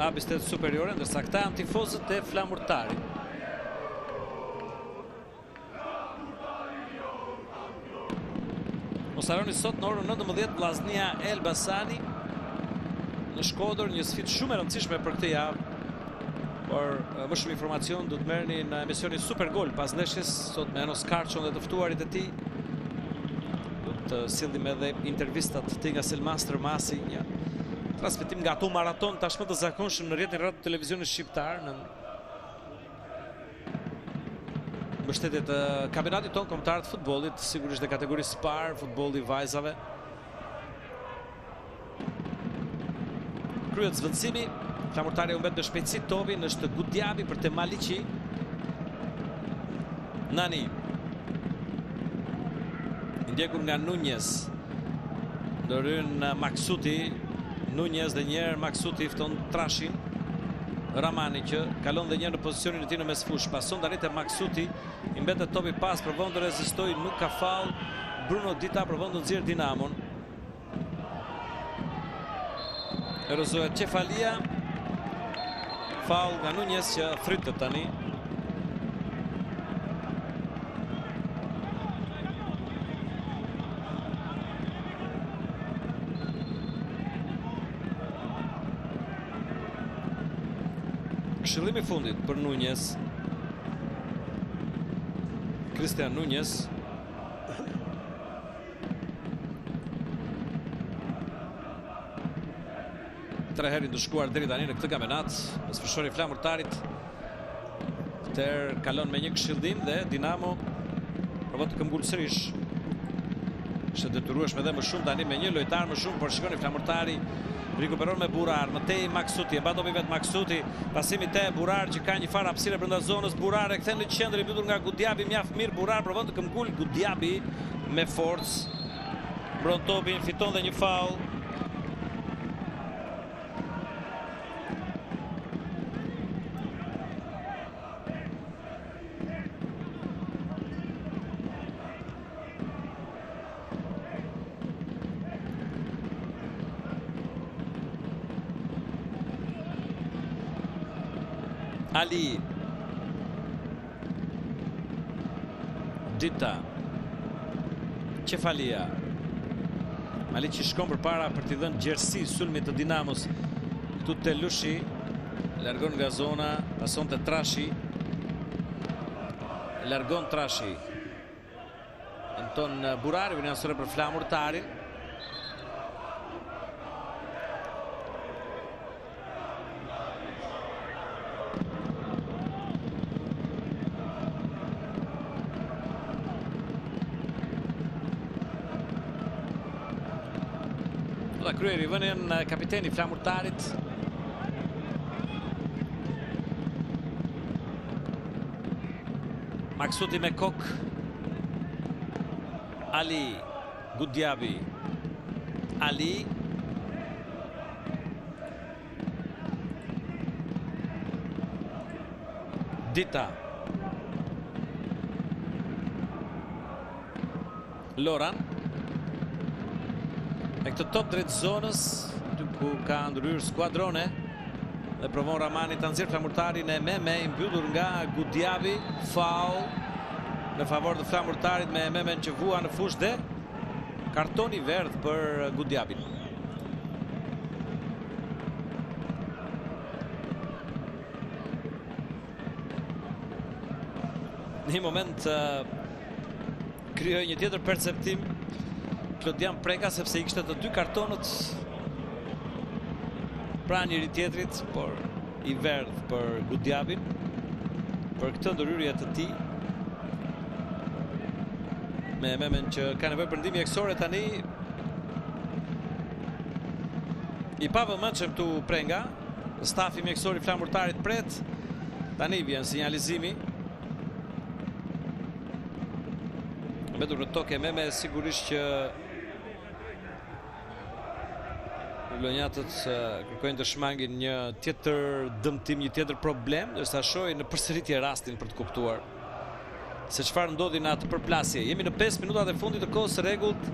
Abistes Superiore, ndërsa këta janë tifozët e Flamurtarit. Mos harroni sot në orën 19 Vllaznia Elbasani në Shkodër, një sfidë shumë e rëndësishme për këtë javë. Por më shumë informacion do të merrni në emisionin Super Gol pas ndeshjes sot me Enos Karçon dhe të ftuarit e tij. Do të sillim edhe intervistat të nga Selmaster Masi, një transmetim nga ato maraton tashmë të zakonshëm në rrjetin radio televizionit shqiptar në mbështetje të kampionatit tonë kombëtar të futbollit, sigurisht në kategorisë parë, futbolli i vajzave. Kryet zvendësimi, flamurtari u mbet në shpejtësi Tovin, është Gudjabi për te Maliqi. Nani. Ndjekur nga Nunez. Ndërhyn Maksuti. Nunez dhe njerë Maksuti fton Trashin. Ramani që kalon dhe njerë në pozicionin e tij në mesfush. Pason tani te Maksuti. I mbetet topi pas, provon të rezistoj, nuk ka faull. Bruno Dita provon të nxjerrë Dinamon. Erozohet Cefalia. Faull nga Nunez që thrytet tani. Këshillimi i fundit për Nunez. Cristian Nunez. Tre herë të shkuar deri tani në këtë kampionat, sfishori flamurtarit. Ter kalon me një këshillim dhe Dinamo provon të këmbgul sërish. Është detyrueshme edhe më shumë tani me një lojtar më shumë, por shikoni flamurtari rikuperon me Burar, më tej Maksuti, e mba topi vet Maksuti, pasimi te Burar që ka një farë hapësire brenda zonës. Burar e kthen në qendër, i mbytur nga Gudjabi mjaft mirë. Burar provon të këmbgul, Gudjabi me forcë mbron topin, fiton dhe një faull. Ali. Dita. Cefalia. Maliqi shkon përpara për t'i dhënë gjerësi sulmit të Dinamos. Këtu te Lushi. Largon nga zona, pason te Trashi. Largon Trashi. Anton Burari vjen asore për flamurtarin. Kryer i vënien kapiteni flamurtarit. Maksuti me kok. Ali. Gudjabi. Ali. Dita. Loran. Me këtë top drejt zonës, ku ka ndryrë skuadrone, dhe provon Ramani të nxjerrë flamurtarin e Meme, i mbyllur nga Gudjabi. Faull në favor të flamurtarit me Memen që vua në fushë dhe kartoni verdh për Gudjabin. Në një moment krijoi një tjetër perceptim Klodian Preka, sepse i kishte të dy kartonët pra njëri tjetrit, por i verdh për Gudjabin për këtë ndërhyrje të tij. Me Memen që ka nevojë për ndihmë mjekësore tani. I pavëmendshëm tu Prenga, stafi mjekësor i flamurtarit pret. Tani vjen sinjalizimi. Mbetur në tokë Meme, sigurisht që Lonjatët kërkojnë të shmangin një tjetër dëmtim, një tjetër problem, ndërsa shohin në përsëritje rastin për të kuptuar se çfarë ndodhi në atë përplasje. Jemi në 5 minutat e fundit të kohës së rregullt.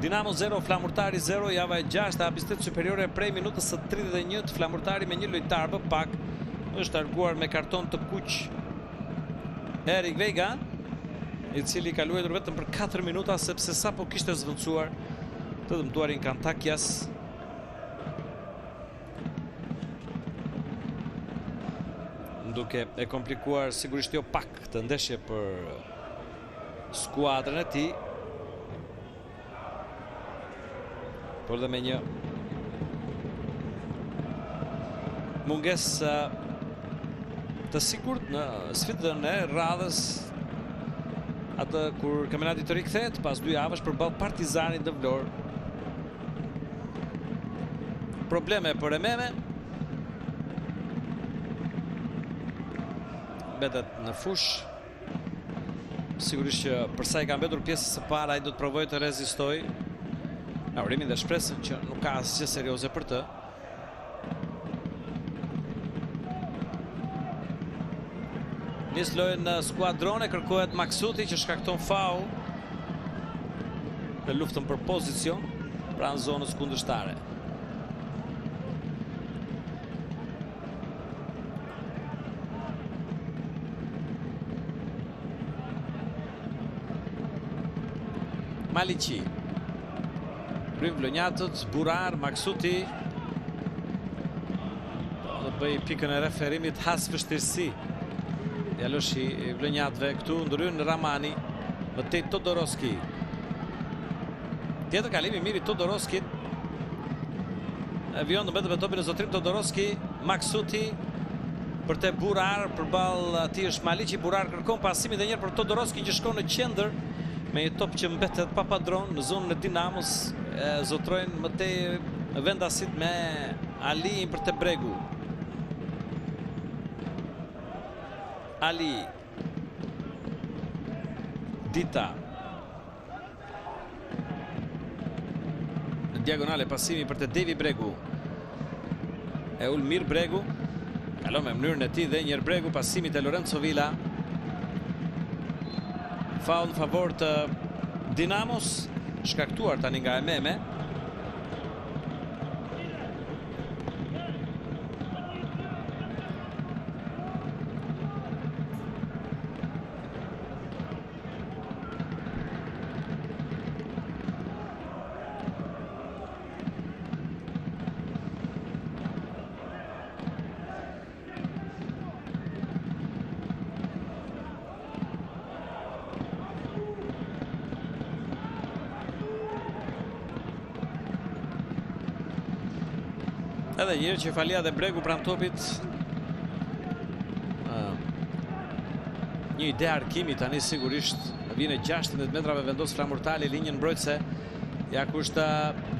Dinamo 0, Flamurtari 0, java e 6 e Habistet Superiore prej minutës së 31, Flamurtari me një lojtar më pak është larguar me karton të kuq Erik Veiga. i cili ka luajtur vetëm për 4 minuta sepse sapo kishte zvendësuar të dëmtuarin Kantakias. Duke e komplikuar sigurisht jo pak këtë ndeshje për skuadrën e tij. Por dhe me një mungesë të sigurt në sfidën e radhës, atë kur kampionati të rikthehet pas 2 javësh përballë Partizanit në Vlorë. Probleme për Ememe. Mbetet në fush. Sigurisht që përsa i ka mbetur pjesës së parë, ai do të provojë të rezistojë. Urimin dhe shpresën që nuk ka asgjë serioze për të. Nis lojën në skuadrone, kërkohet Maksuti që shkakton faul në luftën për pozicion pranë zonës kundërshtare. Maliqi. Rrim vlonjatët, Burar, Maksuti. Do bëj pikën e referimit has vështirësi. Djaloshi i vlonjatëve këtu ndryn Ramani, mëtej Todorovski. Tjetër kalim i mirë i Todorovskit. Vion do mbetet me topin e zotrim Todorovski, Maksuti për te Burar, përballë atij është Maliqi. Burar kërkon pasimin edhe një herë për Todorovski që shkon në qendër me një top që mbetet pa padron në zonën e Dinamos. Zotrojnë mëtej vendasit me Ali për te Bregu. Ali. Dita. Në diagonale pasimi për te Devi Bregu. E ul mirë Bregu. Kalon me mënyrën e tij dhe një herë Bregu, pasimi te Lorenzo Villa. Faul në favor të Dinamos, shkaktuar tani nga Ememe. Edhe njërë që Falia dhe Bregu pranë topit. Një ide arkimi tani sigurisht. Vine 16 metrave vendos flamurtali linjën mbrojtëse. Ja ku është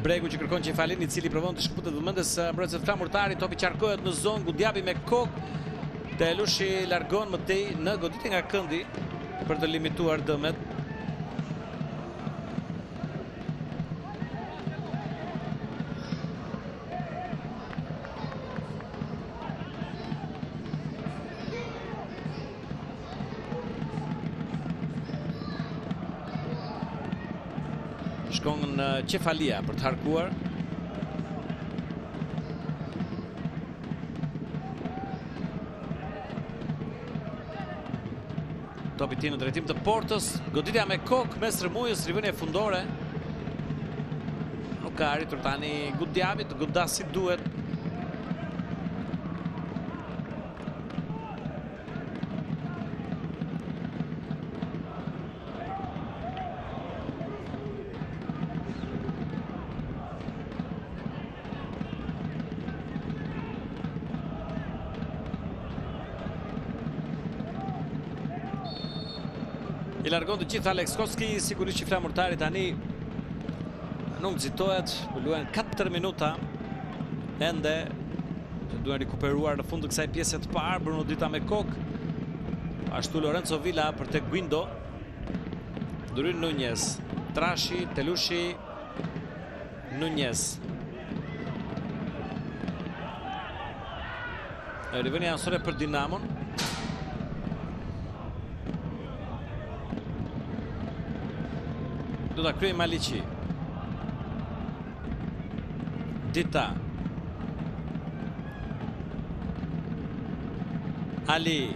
Bregu që kërkon që Falin, i cili provon të shkputet vëmendjes mbrojtëse flamurtari. Topi qarkohet në zonë, Gudjabi me kokë. Telushi largon mëtej në goditje nga këndi për të limituar dëmet. Shkon në Qefalia për të harkuar. Topi ti në drejtim të portës. Goditja me kokë mes Rëmujës, rivënie fundore. Nuk ka arritur tani Gudjabi të godas si duhet. I largon të gjithë Alex Koski, sigurisht që flamurtari tani nuk nxitohet, luajn 4 minuta ende që duhen rikuperuar në fund të kësaj pjese të parë. Bruno Dita me kokë, ashtu Lorenzo Villa për te Guindo, Durin Nunez, Trashi, Telushi, Nunez. Rivënia ansore për Dinamon. Do ta kryej Maliqi. Dita. Ali.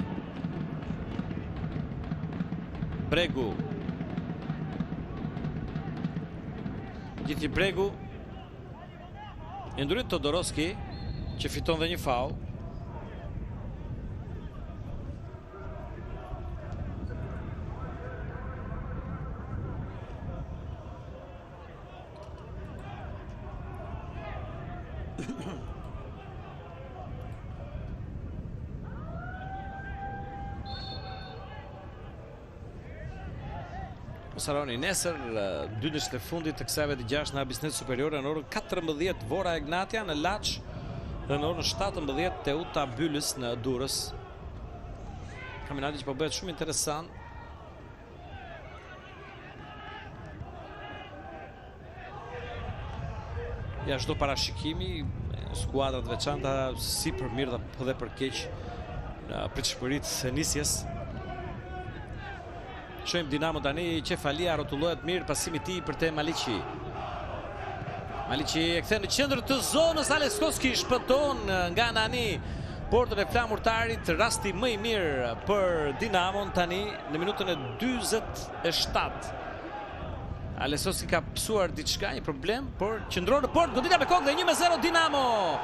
Bregu. Gjithi Bregu. I ndurit Todoroski, që fiton dhe një faul. Mosaroni nesër, 2 e fundit të kësaj vete 6 në Abisnet Superiore në orën 14 Vora Egnatia në Laç dhe në orën 17 Teuta Byllës në Durrës. Kampionati që po bëhet shumë interesant. Ja çdo parashikimi, skuadrat veçanta si për mirë dhe për keq në pritshmëritë e nisjes. Shojmë Dinamo tani, Qefalia rrotullohet mirë, pasimi i tij për te Maliqi. Maliqi e kthen në qendër të zonës, Aleskoski shpëton nga Nani portën e flamurtarit, rasti më i mirë për Dinamon tani në minutën e 47. Aleskoski ka pësuar diçka, një problem, por qëndron në port, godita me kokë dhe 1-0 Dinamo.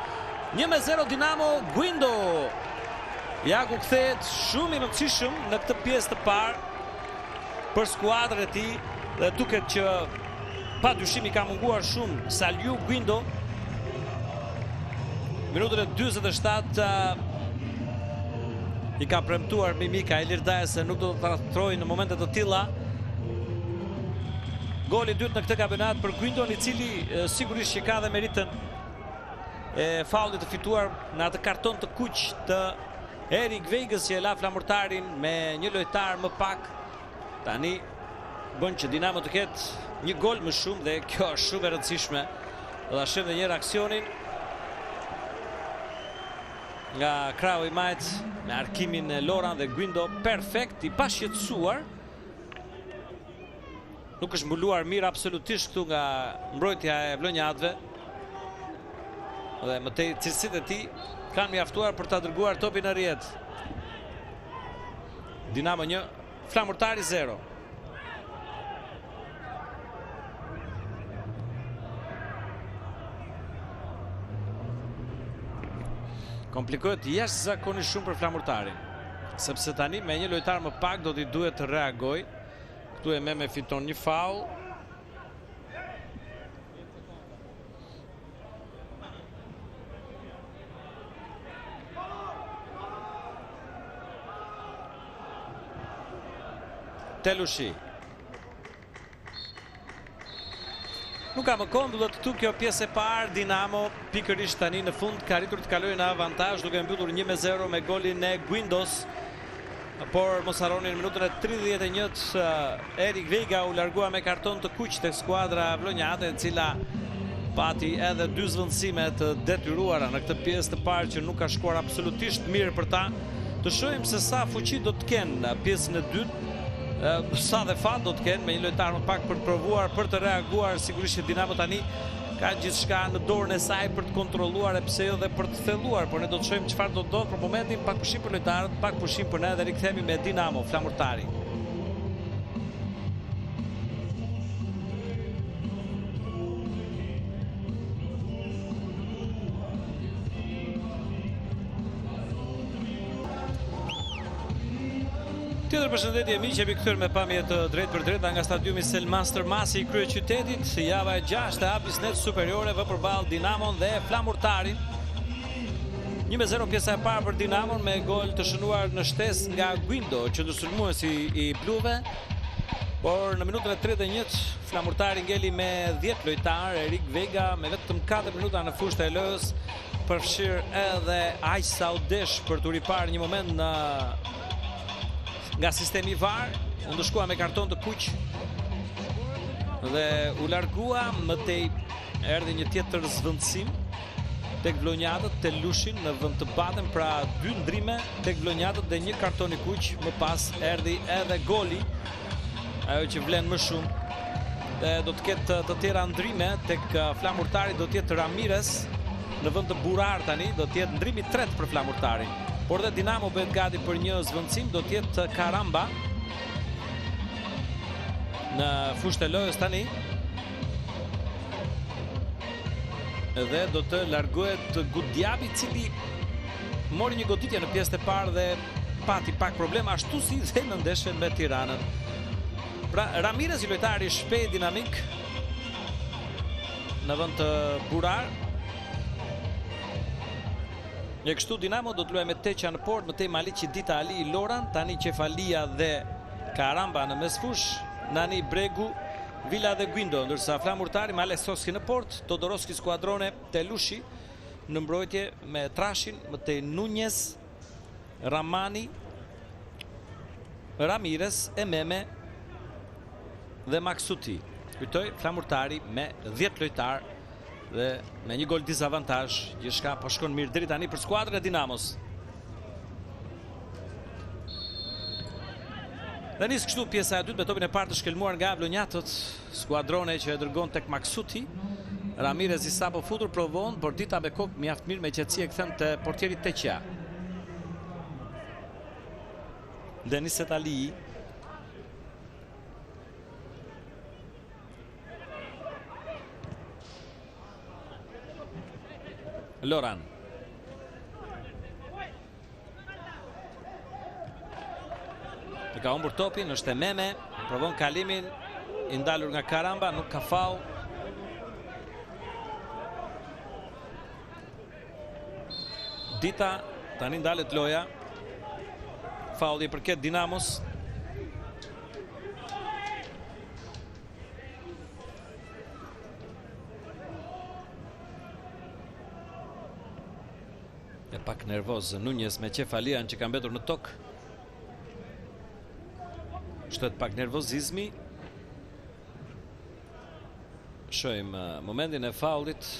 1-0 Dinamo, Guindo. Ja ku kthehet shumë i rëndësishëm në këtë pjesë të parë për skuadrën e tij dhe duket që pa dyshim i ka munguar shumë Saliu Guindo. Minutën e 47 i ka premtuar Mimika Elirdaj se nuk do të trajtojë në momente të tilla. Goli i dytë në këtë kampionat për Guindon, i cili sigurisht që ka dhe meritën e faullit të fituar në atë karton të kuq të Erik Vegës që e la flamurtarin me një lojtar më pak. Tani bën që Dinamo të ketë një gol më shumë dhe kjo është shumë e rëndësishme. Do ta shohim edhe një herë aksionin nga krau i majt me arkimin e Loran dhe Guindo perfekt, i pashqetësuar. Nuk është mbuluar mirë absolutisht këtu nga mbrojtja e vlonjatëve. Dhe më tej cilësitë e tij kanë mjaftuar për ta dërguar topin në rrjet. Dinamo 1, Flamurtari 0. Komplikohet jashtëzakonisht shumë për Flamurtarin, sepse tani me një lojtar më pak do t'i duhet të reagoj. Këtu e me fiton një faul. Telushi. Nuk ka më kohë, do të këtu kjo pjesë e parë. Dinamo pikërisht tani në fund ka arritur të kalojë në avantazh duke mbyllur 1-0 me golin e Guindos. Por mos harroni në minutën e 31 Erik Vega u largua me karton të kuq tek skuadra vlonjate, e cila pati edhe 2 zvendësime të detyruara në këtë pjesë të parë që nuk ka shkuar absolutisht mirë për ta. Të shohim se sa fuqi do të kenë në pjesën e dytë. Sa dhe fat do të kenë me një lojtar më pak për të provuar, për të reaguar. Sigurisht që Dinamo tani ka gjithçka në dorën e saj për të kontrolluar e pse jo dhe për të thelluar, por ne do të shohim çfarë do të ndodhë për momentin. Pak pushim për lojtarët, pak pushim për ne dhe rikthehemi me Dinamo Flamurtari. Tjetër përshëndetje miq, jemi kthyer me pamje të drejtë për drejtë nga stadiumi Selman Stërmasi i kryeqytetit. Java e 6 e Abisnet Superiore vë përballë Dinamon dhe Flamurtarin. 1-0 pjesa e parë për Dinamon me gol të shënuar në shtesë nga Guindo, qendërsulmuesi i bluve. Por në minutën e 31 Flamurtari ngeli me 10 lojtar, Erik Vega me vetëm 4 minuta në fushën e lojës, përfshir edhe aq Saudesh për të riparë një moment nga sistemi VAR. U ndëshkua me karton të kuq dhe u largua. Mëtej erdhi një tjetër zvendësim tek vlonjatët, Telushin në vend të Baten, pra 2 ndrime tek vlonjatët dhe një karton i kuq. Më pas erdhi edhe goli, ajo që vlen më shumë, dhe do të ketë të tjera ndrime tek Flamurtari. Do të jetë Ramirez në vend të Burar tani, do të jetë ndrimi 3 për Flamurtarin. Por dhe Dinamo bëhet gati për një zvendësim, do të jetë Karamba. në fushën e lojës tani. Dhe do të largohet Gudjabi, i cili mori një goditje në pjesën e parë dhe pati pak problema, ashtu si dhe në ndeshjen me Tiranën. Pra, Ramirez, i lojtari shpejt, dinamik në vend të burar. E kështu Dinamo do të luajë me Teqa në port, më tej Maliqi, Dita, Ali, Loran, tani Qefalia dhe Karamba në mesfush, Nani, Bregu, Villa dhe Guindo, ndërsa flamurtari me Alesoski në port, Todoroski skuadrone, Telushi në mbrojtje me Trashin, më tej Nunez, Ramani, Ramirez, Ememe dhe Maksuti. Kujtoj, flamurtari me 10 lojtar dhe me një gol dizavantazh, gjithçka po shkon mirë deri tani për skuadrën e Dinamos. Dhe nis kështu pjesa e dytë me topin e parë të shkelmuar nga Vlonjatët, skuadrone që e dërgon tek Maksuti. Ramirez i sapo futur provon, por Dita me kokë mjaft mirë me qetësi e kthen te portieri Teqa. Deniset Ali. Loran. E ka humbur topin, është Ememe, provon kalimin, i ndalur nga Karamba, nuk ka faull. Dita, tani ndalet loja. Faulli i përket Dinamos. E pak nervoz Nunez me Qefalian që ka mbetur në tokë. Shtet pak nervozizmi. Shohim momentin e faullit.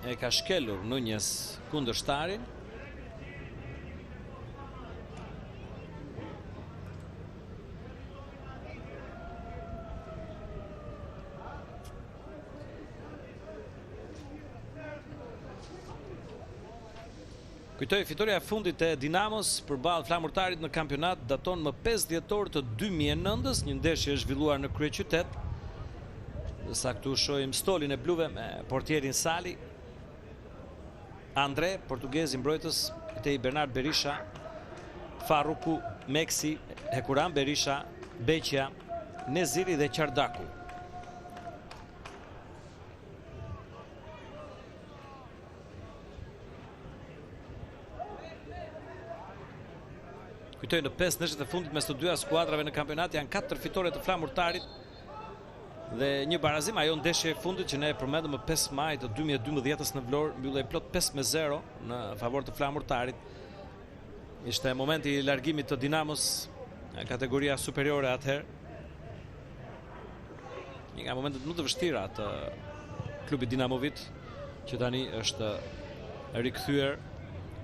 E ka shkelur Nunez kundërshtarin. Kujtoj, fitoria e fundit e Dinamos përballë flamurtarit në kampionat daton më 5 dhjetor të 2009-s, një ndeshje është zhvilluar në kryeqytet. Sa këtu shohim stolin e bluve me portierin Sali, Andre, portugezi mbrojtës, këtej Bernard Berisha, Farruku, Meksi, Hekuran Berisha, Beqja, Neziri dhe Qardaku. Kujtoj, në 5 ndeshjet e fundit mes të dyja skuadrave në kampionat janë 4 fitore të flamurtarit dhe një barazim. Ajo ndeshje e fundit që ne e përmendëm më 5 maj të 2012-s në Vlorë mbyllej plot 5-0 në favor të flamurtarit. Ishte momenti i largimit të Dinamos në kategoria superiore atëherë. Një nga momentet më të vështira të klubit Dinamovit, që tani është rikthyer.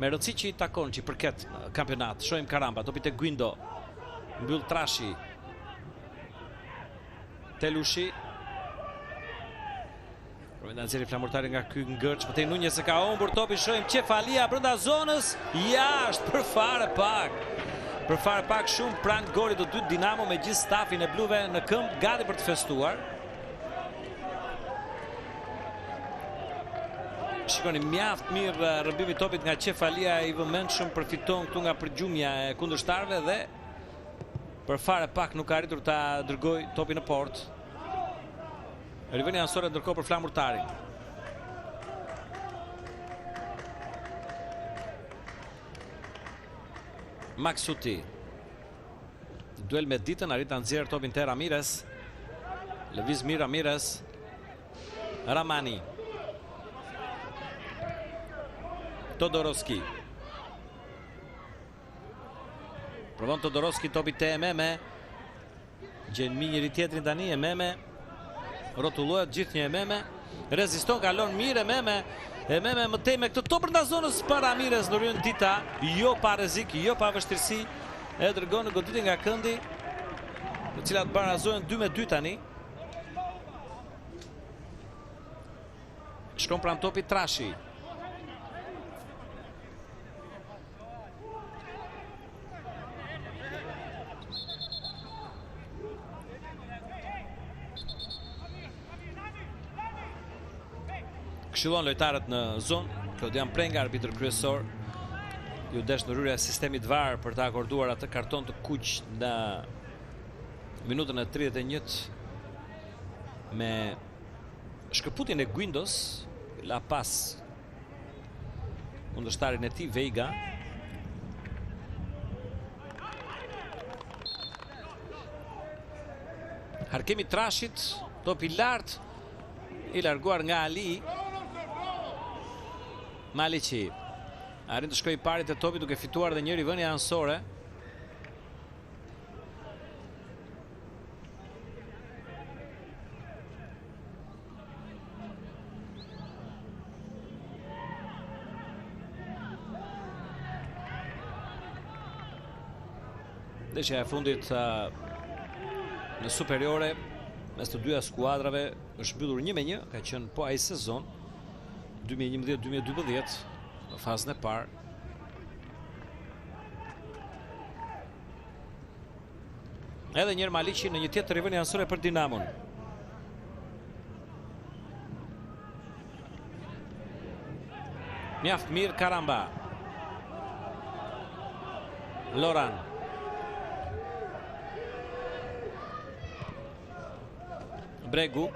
Me rëndësi që i takon, që i përket kampionat. Shohim Karamba, topit e Guindo, mbyll Trashi, Telushi. Provon nxjerrë flamurtari nga ky ngërç, më tej Nunez e ka humbur topin. Shohim Qefalia brenda zonës, jashtë për fare pak. Për fare pak shumë pranë golit të dytë, Dinamo me gjithë stafin e bluve në këmbë, gati për të festuar. Shikoni, mjaft mirë rrëmbimi topit nga Qefalia, i vëmendshëm, përfiton këtu nga përgjumja e kundërshtarëve dhe për fare pak nuk ka arritur ta dërgoj topin në port. Riveni ansore ndërkohë për flamurtarin. Maksuti. Duel me Ditën, arrit ta nxjerrë topin te Ramirez. Lëviz mirë Ramirez. Ramani. Todoroski. Provon Todoroski topit te Ememe. Gjen mi njëri tjetrin tani Ememe. Rrotullohet gjithë një Ememe. Reziston, kalon mirë Ememe. Ememe më tej me këtë top brenda zonës për Ramirez në rryen Dita. Jo pa rrezik, jo pa vështirësi. E dërgon në goditje nga këndi, të cilat barazohen 2-2 tani. Shkon pranë topit Trashi. këshillon lojtarët në zonë. Klodian Prenga, arbitër kryesor, ju desh në rryrja e sistemit VAR për të akorduar atë karton të kuq në minutën e 31 me shkëputjen e Guindos, la pas kundërshtarin e tij Veiga. Harkemi Trashit, top i lartë, i larguar nga Ali. Maliqi arrin të shkojë parit e topit duke fituar dhe një rivënie anësore. Ndeshja e fundit në superiore mes të dyja skuadrave është mbyllur 1-1, ka qenë po ai sezon 2011-2012 në fazën e parë. Edhe njërë Maliqi në një tjetër rivënie anësore për Dinamon. Mjaft mirë Karamba. Loran. Bregu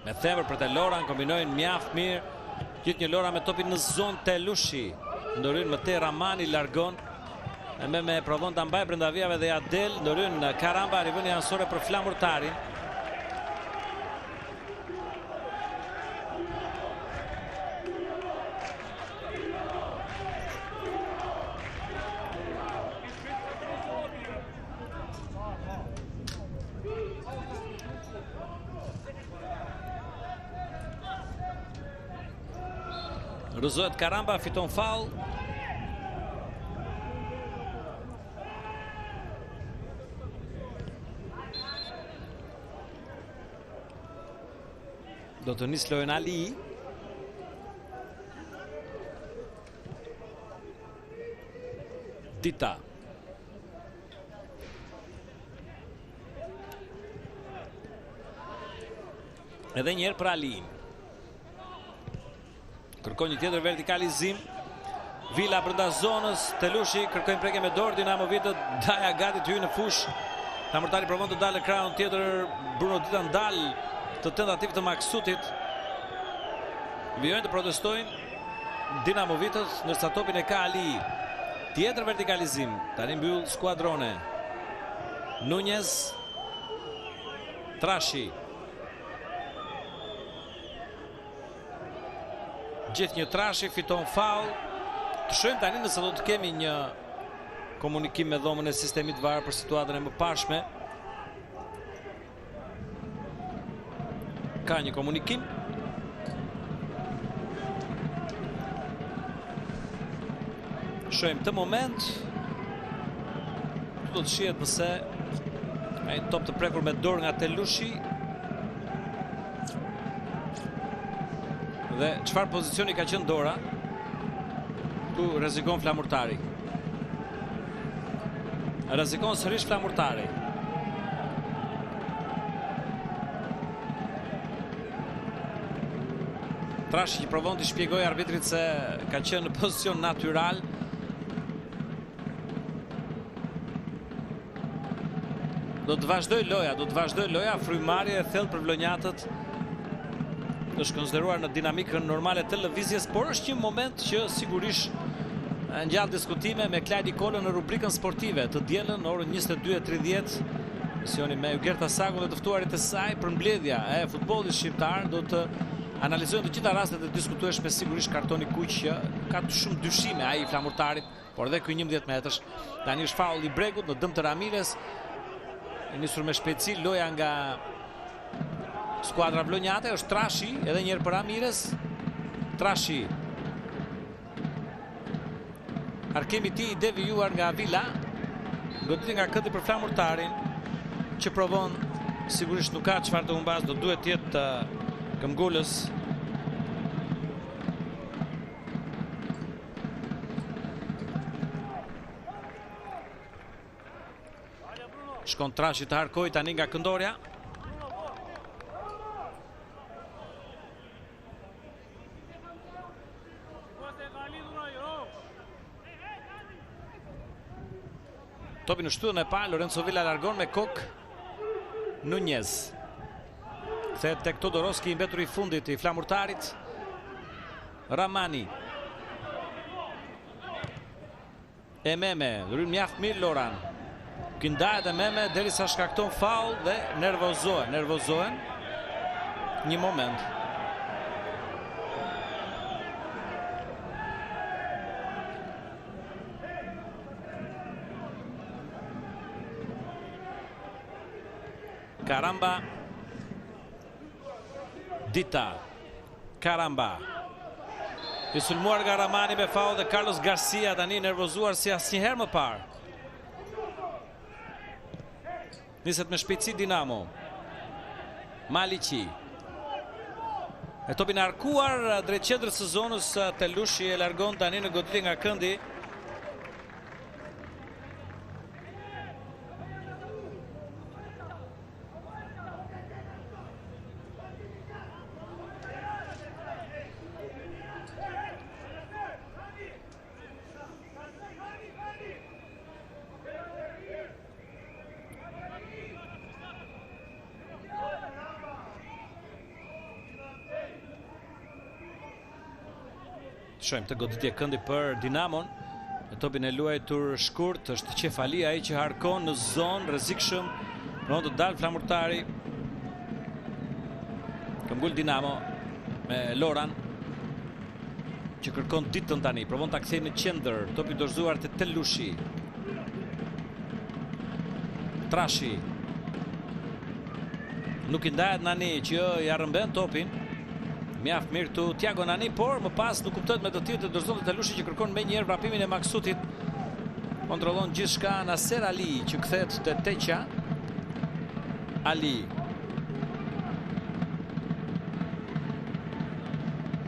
me themër për të Loran, kombinojnë mjaft mirë. Gjithë një Loran me topin në zonë të Lushi. Ndoryn më te Ramani largon. Me provon të mbaj brenda vijave dhe Adel. Ndoryn Karamba, rivënie anësore për flamurtarin. Rëzohet Karamba, fiton faul. Do të nis lojën Ali. Dita. Edhe njerë për Ali. Kërkon një tjetër vertikalizim. Vila brenda zonës, Telushi kërkojnë preke me dorë, Dinamo Vitët, Daja gati të hyjë në fush. Flamurtari provon të dalë krahun tjetër, Bruno Dita ndal të tentativë të Maksutit. Vijojnë të protestojnë Dinamo Vitët, ndërsa topin e ka Ali. Tjetër vertikalizim, tani mbyll skuadrone. Nunez, Trashi. Gjithë një Trashi, fiton faul. Të shohim tani nëse do të kemi një komunikim me dhomën e sistemit VAR për situatën e mëparshme. Ka një komunikim. Shohim të moment. Do të shihet nëse ai top të prekur me dorë nga Telushi. Dhe çfarë pozicioni ka qenë dora? Tu rrezikon Flamurtari. Rrezikon sërish Flamurtari. Trashi që provon të shpjegoj arbitrit se ka qenë në pozicion natyral. Do të vazhdoj loja, frymëmarrje e thellë për vlonjatët. Është konsideruar në dinamikën normale të lëvizjes, por është një moment që sigurisht ngjall diskutime me Klajdi Kolën në rubrikën sportive të dielën në orën 22:30. Misioni me Ugerta Sagu dhe të ftuarit e saj për mbledhja e futbollit shqiptar do të analizojnë të gjitha rastet e diskutueshme, sigurisht kartoni kuq që ka të shumë dyshime ai i Flamurtarit, por dhe ky 11 metrash. Tani është faul i Bregut në dëm të Ramirez. Nisur me shpejtësi loja nga skuadra vlonjate, është Trashi, edhe njerë për Ramirez. Trashi. Arkemi ti i devijuar nga Vila. Goditi nga këti për Flamurtarin, që provon, sigurisht nuk ka çfarë të humbas, do duhet tjetë këmbgulës. Shkon Trashi të harkoj tani nga këndorja. Topi në shtyllën e parë, Lorenzo Villa largon me kok Nunez. Kthehet tek Todoroski, i mbetur i fundit i flamurtarit. Ramani. Ememe, ryn mjaft mirë Loran. Kindahet Ememe derisa shkakton faul dhe nervozohen. Një moment. Karamba. Dita. Karamba. I sulmuar nga Ramani me faul dhe Carlos Garcia tani nervozuar si asnjëherë më parë. Niset me shpejtësi Dinamo. Maliqi. E topi në arkuar drejt qendrës së zonës, Telushi e largon tani në goditje nga këndi. Shojmë të goditje këndi për Dinamon. E topin e luajtur shkurt është Qefali, ai që harkon në zonë rrezikshëm. Pron të dalë flamurtari. Këmbgul Dinamo me Loran që kërkon ditën tani. Provon ta kthejë në qendër. Topi dorëzuar te Telushi. Trashi. Nuk i ndahet Nani që ja rrëmben topin. Mjaft mirë këtu Thiago Nani, por më pas nuk kuptohet me të tillë të dorëzon Telushi që kërkon më njëherë vrapimin e Maksutit. Kontrollon gjithçka Naser Ali që kthehet te Teqa. Ali.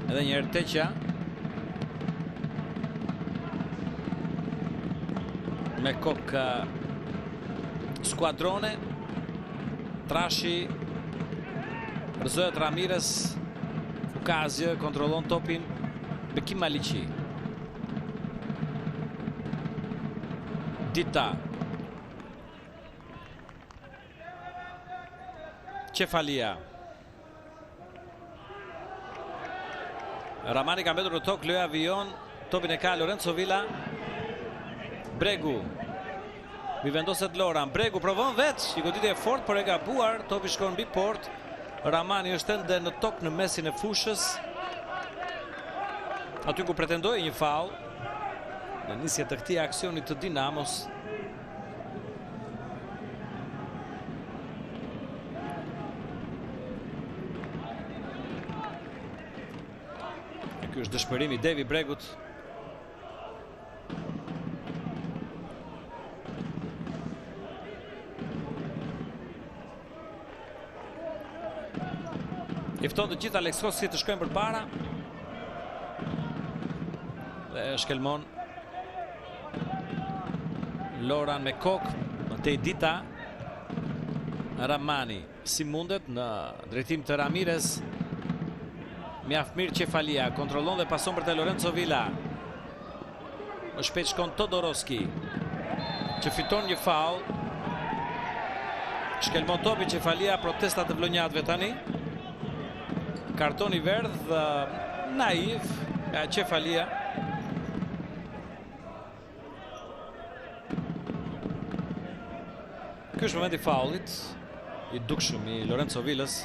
Edhe një herë Teqa. Me kok Skuadrone. Trashi. Rëzohet Ramirez. Fukazje kontrollon topin. Bekim Maliqi. Dita. Qefalia. Ramani ka mbetur në tokë, Loja Vion. Topin e ka Lorenzo Villa. Bregu. Mi vendoset Loran. Bregu provon vetë. I goditje e fort, por e gabuar. Topi shkon mbi port. Ramani është ende në tokë në mesin e fushës. Aty ku pretendoi një faul në nisje të këtij aksioni të Dinamos. Ky është dëshpërimi Devi Bregut. I fton të gjitha Aleksosi të shkojnë përpara. Dhe shkelmon Loran me kok, Matej Dita. Ramani si mundet në drejtim të Ramirez. Mjaft mirë Qefalia, kontrollon dhe pason për te Lorenzo Villa. Më shpejt shkon Todoroski, që fiton një faul. Shkelmon topi Qefalia, protestat e vlonjatëve tani. Kartoni verdh naiv nga Qefalia. Ky është momenti i faulit i dukshëm i Lorenzo Villës.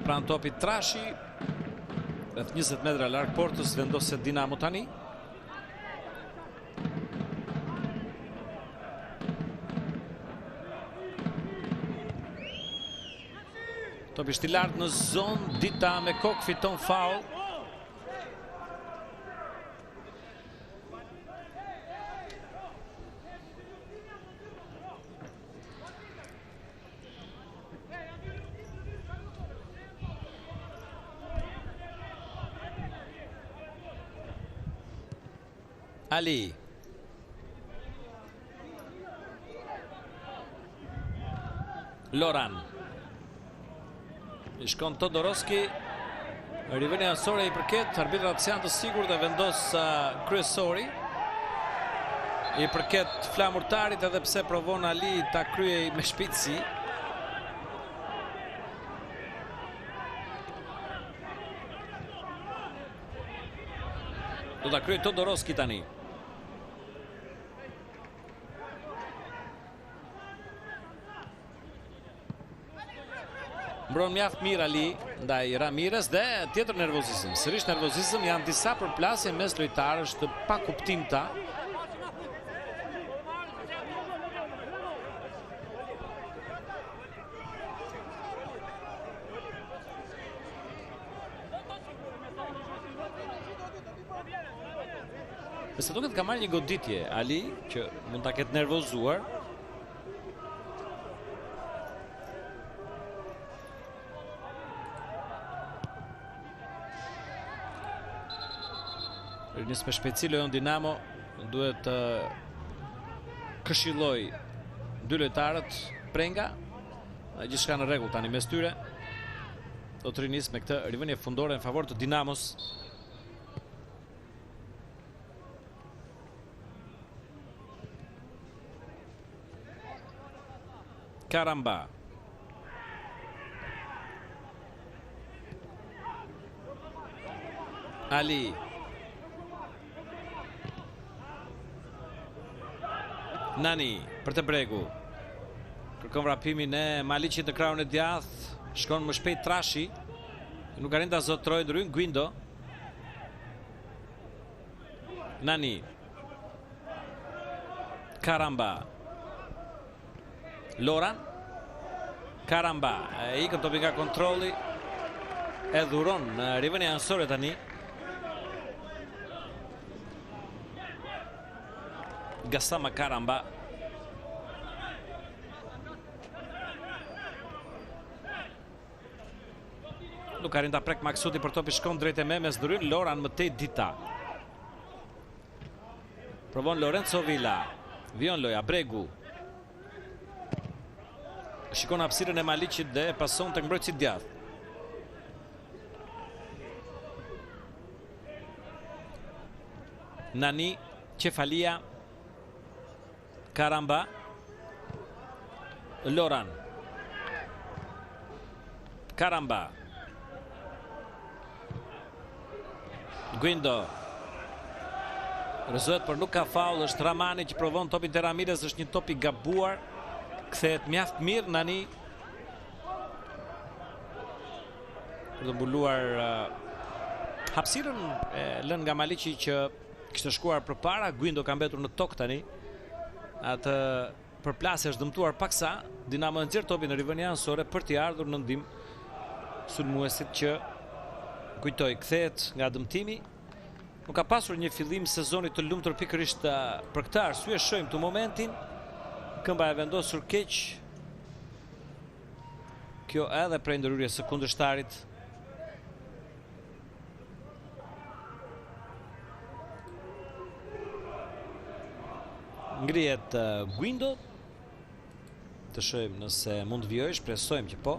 Pran topi Trashi, rreth 20 metra larg portës, vendoset Dinamo tani. Topi është i lartë në zonë, Dita me kok fiton faul. Ali. Loran. I shkon Todorovski. Rivënia anësore i përket, arbitrat janë të sigurt dhe vendos kryesori. I përket flamurtarit edhe pse provon Ali ta kryej me shpejtësi. Do ta kryej Todorovski tani. Mbron mjaft mirë Ali ndaj Ramirez dhe tjetër nervozizëm. Sërish nervozizëm, janë disa përplasje mes lojtarësh të pakuptimta. Se duket ka marrë një goditje Ali që mund ta ketë nervozuar. Rinis me shpejtësi Lojon Dinamo duhet të këshilloj dy lojtarët Prenga. Gjithçka në rregull tani mes tyre. Do të rinis me këtë rivënie fundore në favor të Dinamos. Karamba. Ali. Nani për të Bregu. Kërkon vrapimin e Maliqit në krahun e djathtë. Shkon më shpejt Trashi. Nuk arrin ta zotrojë ndryn Guindo. Nani. Karamba. Loran. Karamba. Ikën topi nga kontrolli. E dhuron rivënia anësore tani. Gassama Karamba. Nuk arrin ta prek Maksuti për topi, shkon drejt e mes dhuryn. Loran më tej Dita. Provon Lorenzo Villa. Vion loja Bregu. Shikon hapësirën e Maliqit dhe pason tek mbrojtësi djathtë. Nani, Cefalia. Karamba. Loran. Karamba. Guindo. Rëzohet për nuk ka faul, është Ramani që provon topin te Ramirez, është një top i gabuar. Kthehet mjaft mirë Nani. Për të mbuluar hapësirën lën nga Maliqi që kishte shkuar përpara. Guindo ka mbetur në tokë tani. Atë përplasje është dëmtuar paksa. Dinamo nxjerr topin në rivënie anësore për t'i ardhur në ndihmë sulmuesit që kujtoj kthehet nga dëmtimi. Nuk ka pasur një fillim sezoni të lumtur pikërisht për këtë arsye. Shohim këtë momentin. Këmba e vendosur keq. Kjo edhe prej ndërhyrjes së kundërshtarit. Ngrihet Guindo. Të shohim nëse mund të vijojë, shpresojmë që po.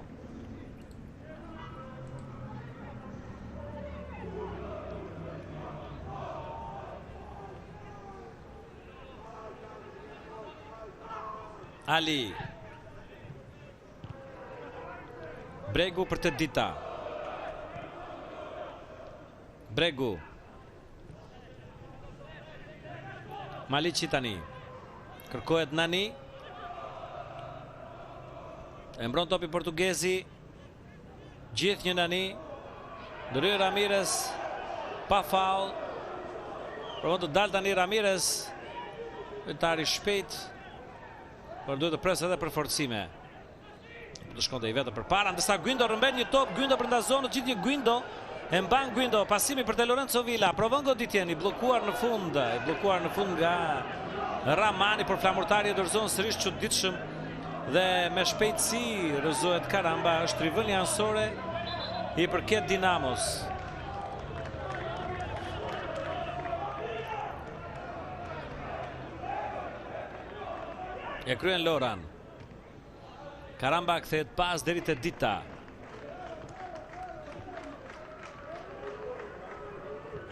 Ali. Bregu për të Dita. Bregu. Maliqi tani. Kërkohet Nani. E mbron topi portugezi. Gjithë një Nani. Ndryr Ramirez. Pa faul. Provon të dal tani Ramirez. Lojtari shpejt. Por duhet të pres edhe për forcime. Do shkonte i vetë përpara, ndërsa Guindo rrëmben një top. Guindo brenda zonës, gjithë një Guindo. E mban Guindo, pasimi për te Lorenzo Villa. Provon goditjen, i bllokuar në fund. I bllokuar në fund nga Ramani, por flamurtari e dorëzon sërish çuditshëm dhe me shpejtësi rrëzohet Karamba. Është rivënia anësore i përket Dinamos. E kryen Loran. Karamba kthehet pas deri te Dita.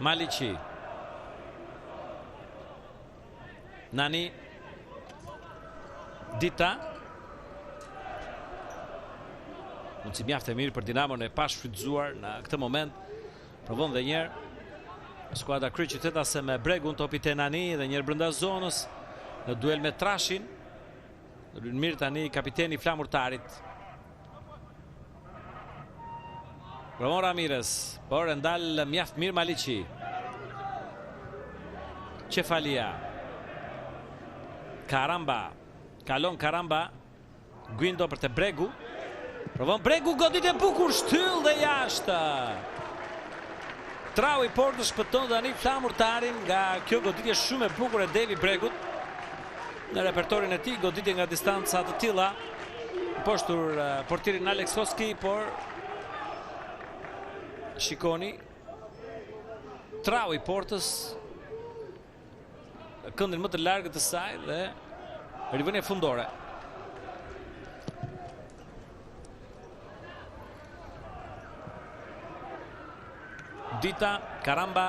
Maliqi. Nani. Dita. Mund si mjaft e mirë për Dinamon e pashfrytzuar në këtë moment. Provon dhe njerë. Skuadra Kryeqytetase me Bregun, topi te Nani dhe njerë brenda zonës në duel me Trashin. Në mirë tani kapiteni Flamurtarit. Ramon Ramirez, por e ndal mjaft mirë Maliqi. Cefalia. Karamba. Kalon Karamba. Guindo për te Bregu. Provon Bregu, godit e bukur, shtyll dhe jashtë. Trau i portës shpëton tani Flamurtarin nga kjo goditje shumë e bukur e Devi Bregut. Në repertorin e tij, goditje nga distanca të tilla. Poshtur portierin Alex Hoski, por shikoni trau i portës këndin më të largët të saj dhe rivënie fundore. Dita, Karamba,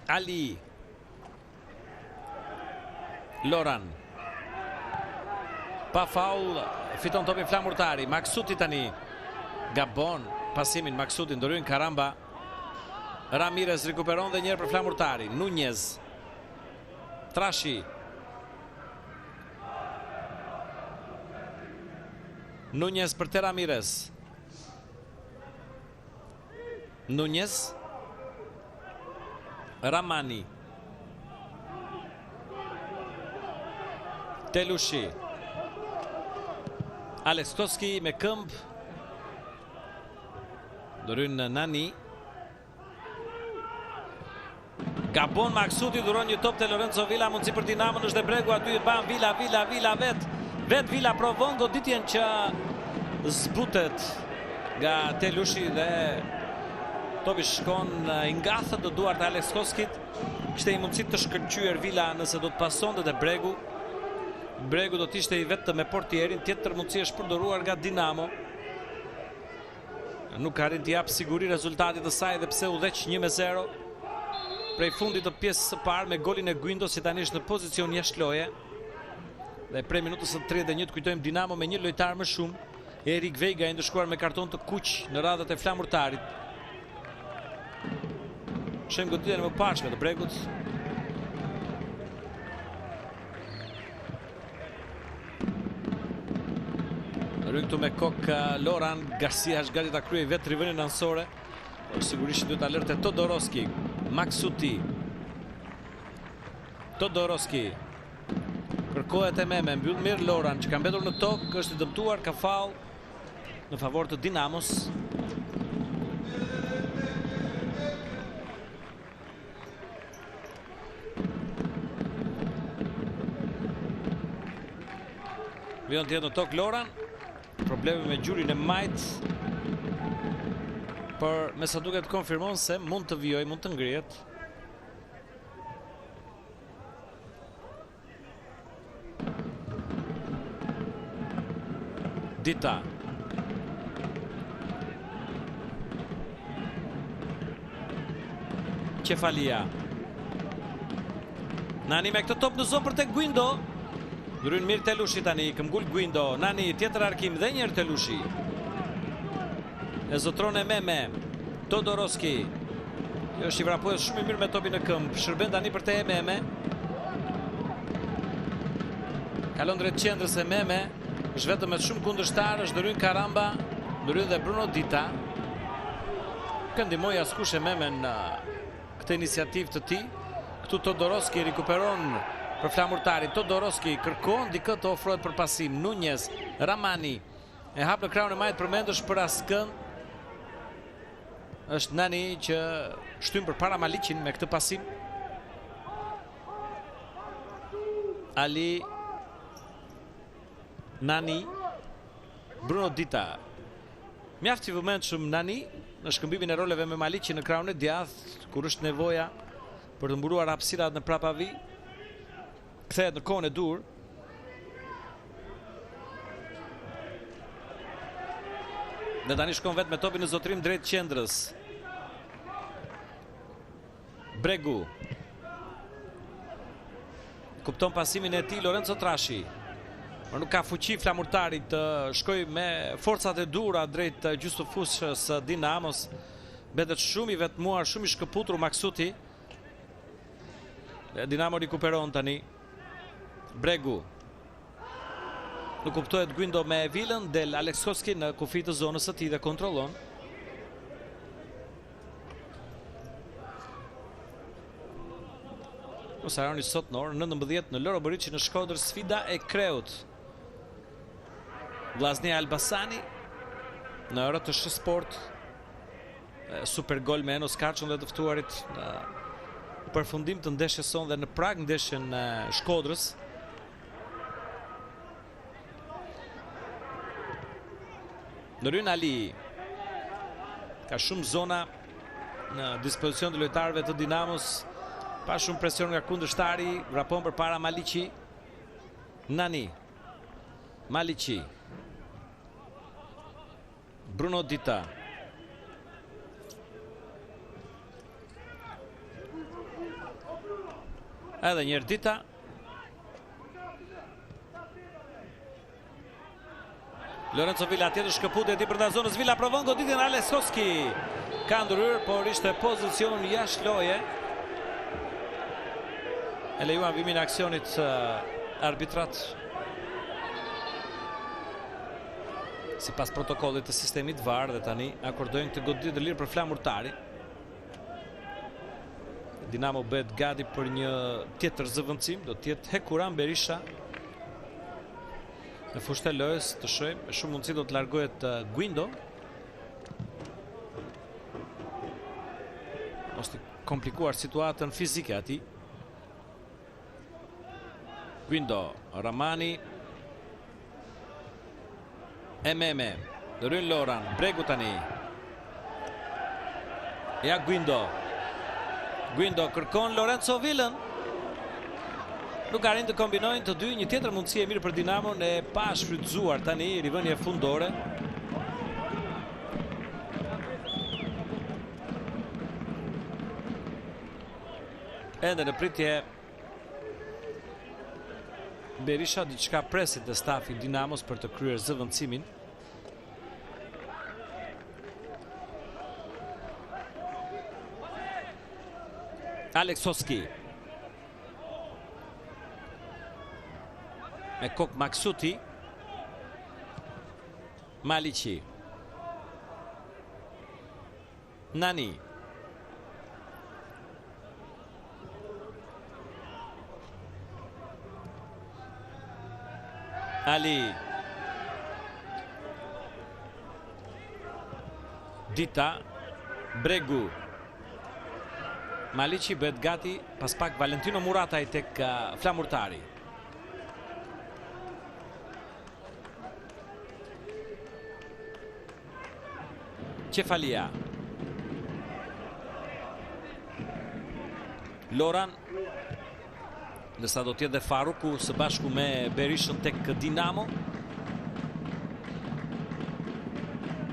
Ali, Loran. Pa faul, fiton topin Flamurtari. Maksuti tani. Gabon pasimin Maksuti, ndërhyn Karamba. Ramirez rikuperon dhe njerë për Flamurtari. Nunez. Trashi. Nunez për te Ramirez. Nunez. Ramani. Telushi. Alex Toski me këmb. Ndërhyn Nani. Gabon Maksuti, dhuron një top te Lorenzo Villa, mundësi për Dinamon, është dhe Bregu aty, ban Villa vet Villa provon goditjen që zbutet nga Telushi dhe topi shkon i ngathët do duart Alex Toskit. Kishte i mundësi të shkëlqyer Villa nëse do të pasonte te Bregu. Bregu do t'ishte i vetë me portierin, tjetër mundësi është përdoruar nga Dinamo. Nuk ka arrit t'i jap siguri rezultatit të saj dhe pse u dheq 1-0. Prej fundit të pjesës së parë me golin e Guindo, si tani është në pozicion jashtëloje. Dhe prej minutës së 31 kujtojmë Dinamo me një lojtar më shumë. Erik Veiga i ndëshkuar me karton të kuq në radhët e Flamurtarit. Shem goditjen më pashme të Bregut. Ryktu me kokë Loran, Garcia është gati ta kryej vetë rivënien anësore. Por sigurisht duhet ta lërte Todoroski. Maksuti. Todoroski. Kërkohet e Meme, mbyll mirë Loran që ka mbetur në tokë, është i dëmtuar, ka faull në favor të Dinamos. Vion tjetë në tokë Loran. Probleme me gjurin e majt. Por me sa duket konfirmon se mund të vijoj, mund të ngrihet. Dita. Cefalia. Nani me këtë top në zonë për te Guindo. Ndryn mirë Telushi tani, këmgull Guindo. Nani, tjetër arkim dhe njerë Telushi. E zotron e Meme. Todoroski. Kjo është i vrapues shumë i mirë me topin në këmbë. Shërben tani për te e Meme. Kalon drejt qendrës e Meme. është vetëm me shumë kundërshtar, është ndryn Karamba, ndryn dhe Bruno Dita. Këndimoj askush e Meme në këtë iniciativë të tij. Këtu Todoroski rikuperon për Flamurtarin. Todoroski kërkon dikë të ofrohet për pasim. Nunez, Ramani e hap në krahun e majt përmendesh për askënd. Është Nani që shtyn përpara Maliqin me këtë pasim. Ali, Nani, Bruno Dita. Mjaft i vëmendshëm Nani në shkëmbimin e roleve me Maliqin në krahun e djathtë, kur është nevoja për të mburuar hapësirat në prapavi. kthehet në kohën e dur. Dhe tani shkon vetë me topin në zotrim drejt qendrës. Bregu. Kupton pasimin e tij Lorenzo Trashi. Por nuk ka fuqi flamurtari të shkoj me forcat e dura drejt gjysmëfushës së Dinamos. Mbetet shumë i vetmuar, shumë i shkëputur Maksuti. Dinamo rikuperon tani. Bregu. Nuk kuptohet Guindo me Vilën, del Aleksoski në kufi të zonës së tij dhe kontrollon. Ose aroni sot në orën 19 në Loro Boriçi në Shkodër, sfida e Kreut. Vllaznia Albasani në RTS Sport. Super gol me Enos Karçon dhe të ftuarit në përfundim të ndeshjes son dhe në prag ndeshjen e Shkodrës. Nuryn Ali ka shumë zona në dispozicion të lojtarëve të Dinamos, pa shumë presion nga kundërshtari, vrapon përpara Maliqi. Nani. Maliqi. Bruno Dita. Edhe njërë Dita. Lorenzo Villa tjetër shkëputje ti për ta zonës. Villa provon goditjen Aleksoski. Ka ndryrë, por ishte pozicion jashtë loje. E lejuan vimin e aksionit arbitrat. Sipas protokollit të sistemit VAR dhe tani akordojnë këtë goditje të lirë për flamurtari. Dinamo bëhet gati për një tjetër zëvendësim, do të jetë Hekuran Berisha në fushën e lojës, të shohim, me shumë mundësi do të largohet Guindo. Ose komplikuar situatën fizike atij. Guindo, Ramani, Ememe, Doryn Loran, Bregu tani. Ja Guindo. Guindo kërkon Lorenzo Villën. Nuk arrin të kombinojnë të dy, një tjetër mundësi e mirë për Dinamon e pa shfrytzuar tani, rivënie fundore. Ende në pritje Berisha, diçka presit dhe stafi Dinamos për të kryer zëvendësimin. Aleksoski. Me kok Maksuti. Maliqi. Nani. Ali. Dita. Bregu. Maliqi bëhet gati, pas pak Valentino Murataj tek flamurtari. Cefalia. Loran. Ndërsa do t'jetë dhe Faruku së bashku me Berishën tek Dinamo.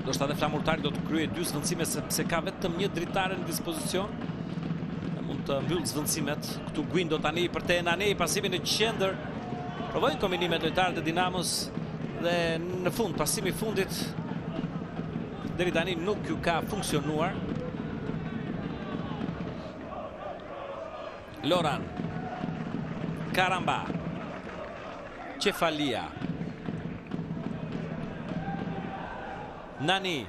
Do shta dhe flamurtari do të kryej dy zvendësime sepse ka vetëm një dritare në dispozicion. Mund të mbyll zvendësimet. Këtu Guindo tani për te Nani, pasimin në qendër. Provojnë kombinimet lojtarët e Dinamos dhe në fund, pasimi i fundit deri tani nuk ju ka funksionuar. Loran. Karamba. Cefalia. Nani.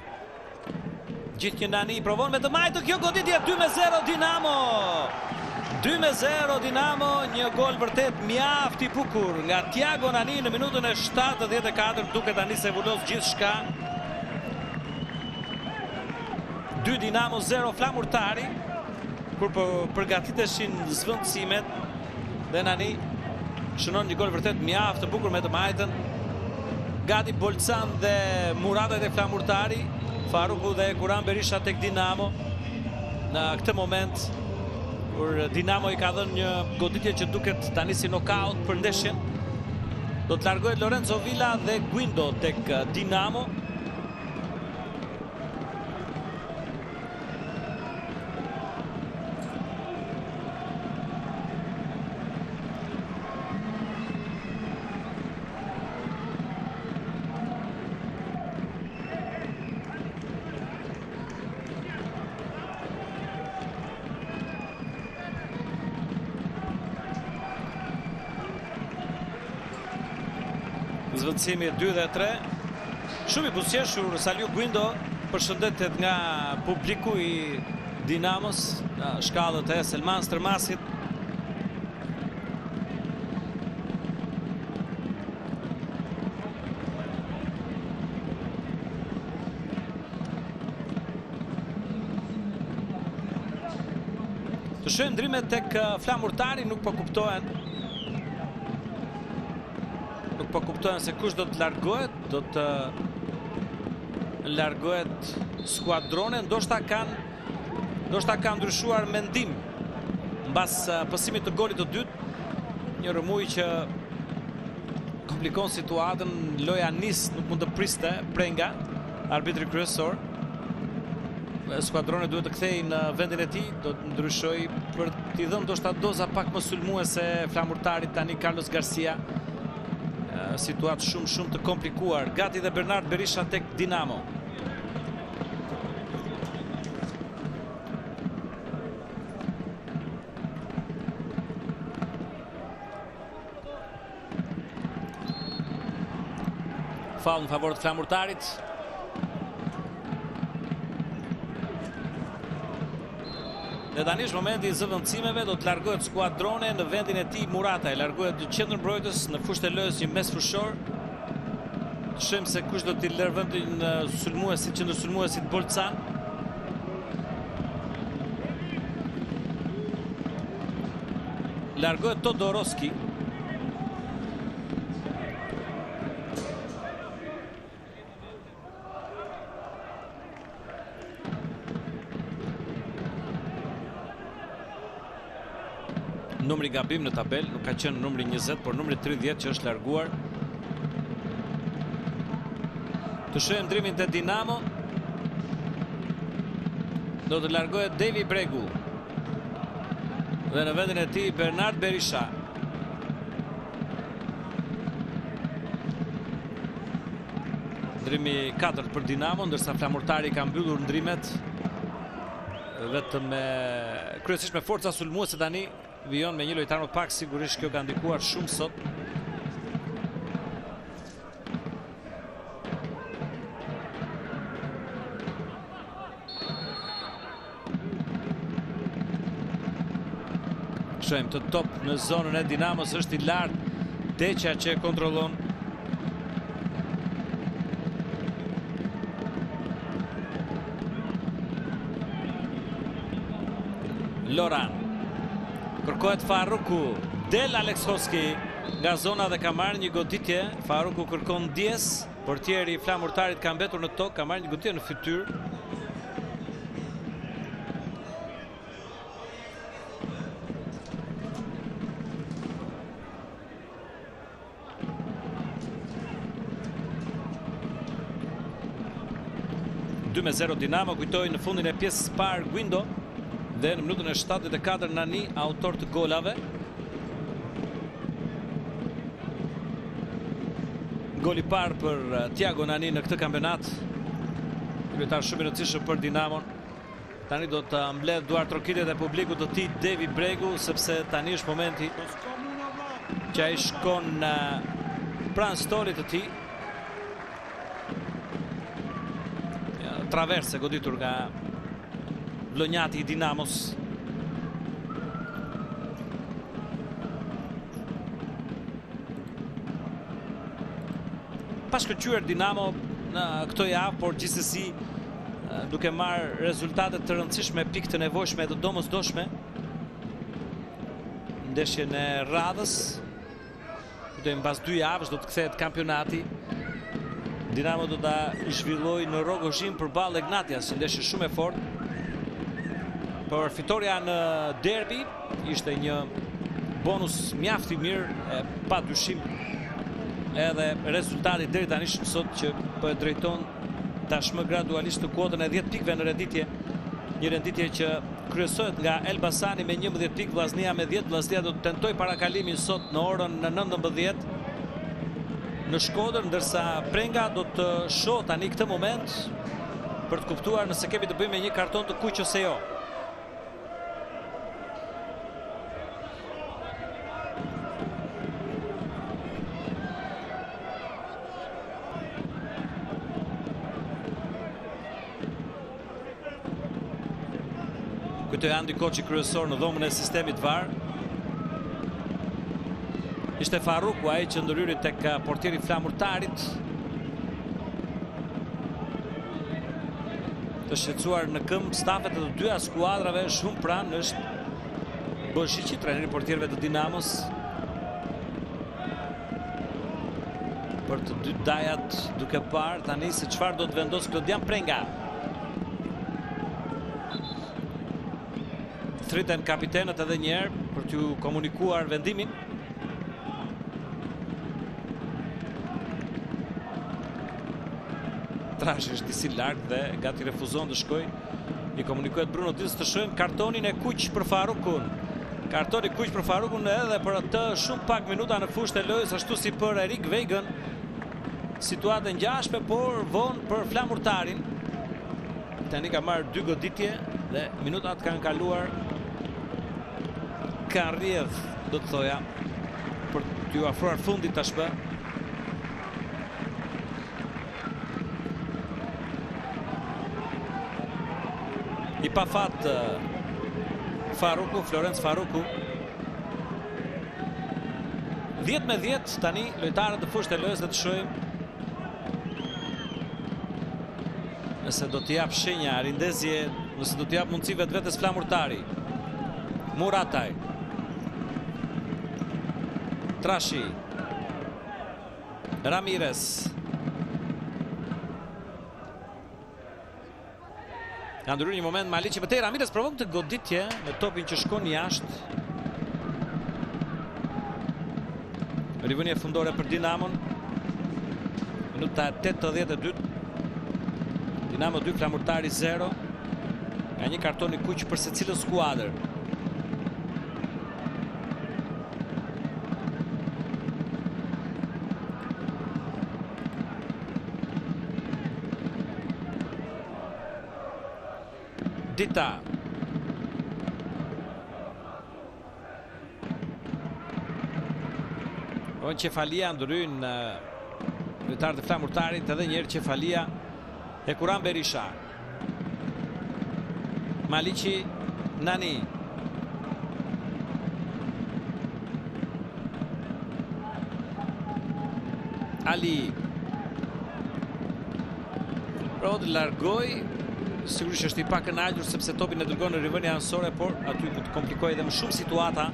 Gjithë një Nani provon me të majtë, kjo goditje 2-0 Dinamo. 2-0 Dinamo, një gol vërtet mjaft i bukur nga Thiago Nani në minutën e 74, duke tani se vullos gjithë shka. 2 Dinamo, 0 flamurtari, kur përgatiteshin zvendësimet dhe Nani shënon një gol vërtet mjaft të bukur me të majtën. Gati Bolcan dhe Murataj e flamurtari, Faruku dhe Kuran Berisha tek Dinamo. Në këtë moment Kur Dinamo i ka dhënë një goditje që duket tani si nokaut për ndeshjen. Do të largohet Lorenzo Villa dhe Guindo tek Dinamo. Zvendësimi 2 dhe 3. Shumë i buzëqeshur Salio Guindo, përshëndetet nga publiku i Dinamos në shkallët e Selman Stërmasit. Të shohim ndrimet tek flamurtari, nuk po kuptohen. Nuk po kuptohen se kush do të largohet. Do të largohet skuadrone. Ndoshta kanë ndryshuar mendim mbas pësimit të golit të dytë. Një rëmuj që komplikon situatën. Loja nis, nuk mund të priste Prenga, arbitri kryesor. Skuadrone duhet të kthej në vendin e tij, do të ndryshoj për t'i dhënë ndoshta doza pak më sulmuese flamurtarit tani Carlos Garcia. Situatë shumë të komplikuar. Gati dhe Bernard Berisha tek Dinamo. Faul në favor të flamurtarit. Dhe tani është momenti i zëvendësimeve, do të largohet skuadrone në vendin e tij Murata, e largohet qendërmbrojtës në fushën e lojës një mesfushor. Të shohim se kush do t'i lërë vendin sulmuesit, qendërsulmuesit Bolcan. Largohet Todorovski. Numri gabim në tabel, nuk ka qenë numri 20, por numri 30 që është larguar. Të shohim ndrimin te Dinamo. Do të largohet Devi Bregu. Dhe në vendin e tij Bernard Berisha. Ndrimi 4 për Dinamo, ndërsa flamurtari ka mbyllur ndrimet vetëm kryesisht me forca sulmuese tani. Vijon me një lojtar më pak, sigurisht kjo ka ndikuar shumë sot. Shohim të top në zonën e Dinamos, është i lartë Deqa që kontrollon. Loran. Kërkohet Farruku, del Alex Hoski nga zona dhe ka marrë një goditje. Farruku kërkon ndjes, portieri i flamurtarit ka mbetur në tokë, ka marrë një goditje në fytyrë. Me 0 Dinamo, kujtoj në fundin e pjesës parë Guindo. Dhe në minutën e 74 Nani, autor të golave. Goli parë për Thiago Nani në këtë kampionat. Lojtar shumë i rëndësishëm për Dinamon. Tani do të mbledh duart trokitjet e publikut të tij Devi Bregu, sepse tani është momenti që ai shkon pranë stolit të tij. Traverse goditur nga vlonjati i Dinamos. Pa shkëlqyer Dinamo në këtë javë, por gjithsesi duke marrë rezultate të rëndësishme, pikë të nevojshme e të domosdoshme. Ndeshjen e radhës, kujtojmë mbas 2 javësh do të kthehet kampionati. Dinamo do ta zhvilloj në Rogozhin përballë Ignatias, ndeshje shumë e fortë. për fitoria në derbi. Ishte një bonus mjaft i mirë, pa dyshim edhe rezultati deri tani sot që po e drejton tashmë gradualisht të kuotën e 10 pikëve në renditje. Një renditje që kryesohet nga Elbasani me 11 pikë, Vllaznia me 10. Vllaznia do të tentoj parakalimin sot në orën 19 në Shkodër, ndërsa Prenga do të shoh tani këtë moment për të kuptuar nëse kemi të bëjmë me një karton të kuq ose jo. Kujtoj Andi Koçi kryesor në dhomën e sistemit VAR. Ishte Farruku ai që ndryri tek portieri flamurtarit. Të shqetësuar në këmbë stafet e të dyja skuadrave, shumë pranë është Boshiqi, trajneri portierëve të Dinamos. Për të dy dajat duke parë tani se çfarë do të vendos Klodian Prenga. Thriten kapitenët edhe njerë për t'ju komunikuar vendimin. Trashi është disi larg dhe gati refuzon të shkoj. I komunikohet Bruno Diz të shohim kartonin e kuq për Farrukun. Kartoni kuq për Farrukun edhe për atë shumë pak minuta në fushë të lojës, ashtu si për Erik Vegën. Situatë ngjashme, por vonë për flamurtarin. Tani ka marrë 2 goditje dhe minutat kanë kaluar. Ka rrjedh, do të thoja, për t'ju afruar fundit tashmë. I pa fat Farruku, Florenc Farruku. 10-10 tani lojtarët e fushës të lojës dhe të shohim nëse do t'i jap shenja rindezje, nëse do t'i jap mundësi vetes flamurtari. Murataj. Trashi. Ramirez. Ka ndryrë një moment Maliqi, për te Ramirez provon këtë goditje me topin që shkon jashtë. Rivënie fundore për Dinamon. Minuta 82. Dinamo 2, Flamurtari 0. Ka një karton i kuq për secilën skuadër. Dita. Qefalia ndryn lojtarët e Flamurtarit, edhe njerë qefalia e Kuran Berisha. Maliqi, Nani. Ali. Provo të largoj. Sigurisht është i pak kënaqur sepse topin e dërgon në rivënie anësore, por aty mund të komplikojë edhe më shumë situata.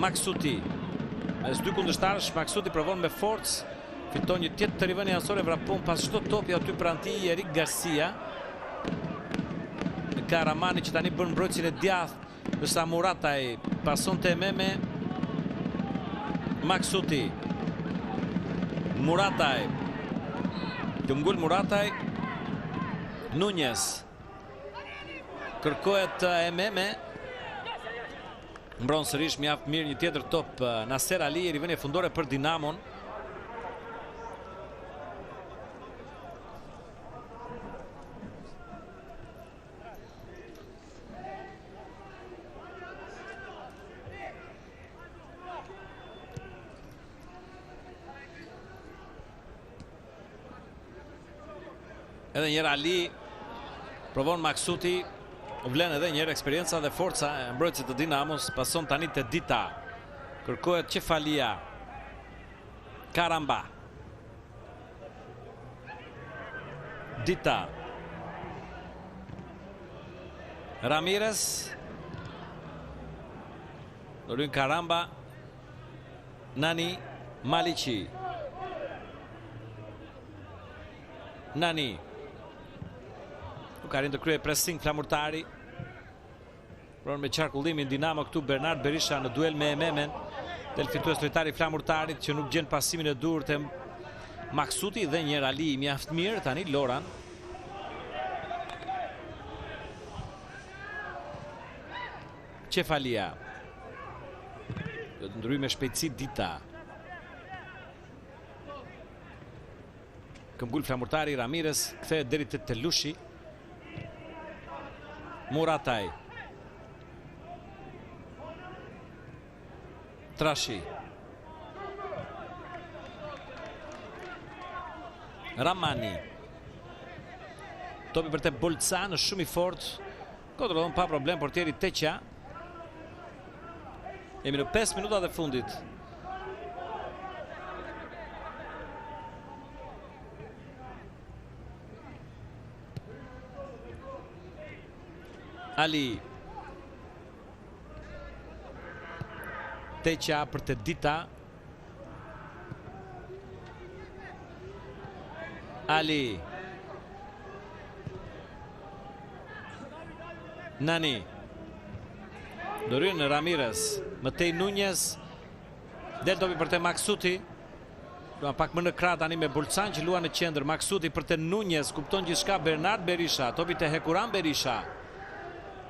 Maksuti. Mes dy kundërshtarësh, Maksuti provon me forcë, fiton një tjetër të rivënie anësore, vrapon pas çdo topi aty pranë tij Erik Garcia. Karamani që tani bën mbrojtësin e djathtë, ndërsa Murataj pason te Meme. Maksuti. Murataj. Dëmgull Murataj. Nunez. Kërkohet Meme. Mbron sërish mjaft mirë një tjetër top Naser Ali, rivënie fundore për Dinamon. Edhe njerë Ali, provon Maksuti, vlen edhe njerë eksperienca dhe forca e mbrojtësit të Dinamos, pason tani të Dita. Kërkohet Qefalia. Karamba. Dita. Ramirez. Dorin Karamba. Nani. Maliqi. Nani. Ka rinë të krye pressing flamurtari. Pron me qarkullimin Dinamo këtu Bernard Berisha në duel me Memen. Del fitues lojtari flamurtarit që nuk gjen pasimin e dur të Maksuti dhe një rali mjaft mirë. Tani Loran. Cefalia. Do të ndryj me shpejtësi Dita. Këmbgul flamurtari Ramirez kthehet deri te Telushi. Murataj. Trashi. Ramani. Topi për te Bolcan është shumë i fort. Kontrollon pa problem portieri Teqa. Jemi në 5 minutat e fundit. Ali. Teqa për te Dita. Ali. Nani. Dorin Ramirez. Mëtej Nunez. Del topi për te Maksuti. Luan pak më në krah tani me Bolcan që luan në qendër. Maksuti për te Nunez. Kupton gjithçka Bernard Berisha. Topi te Hekuran Berisha.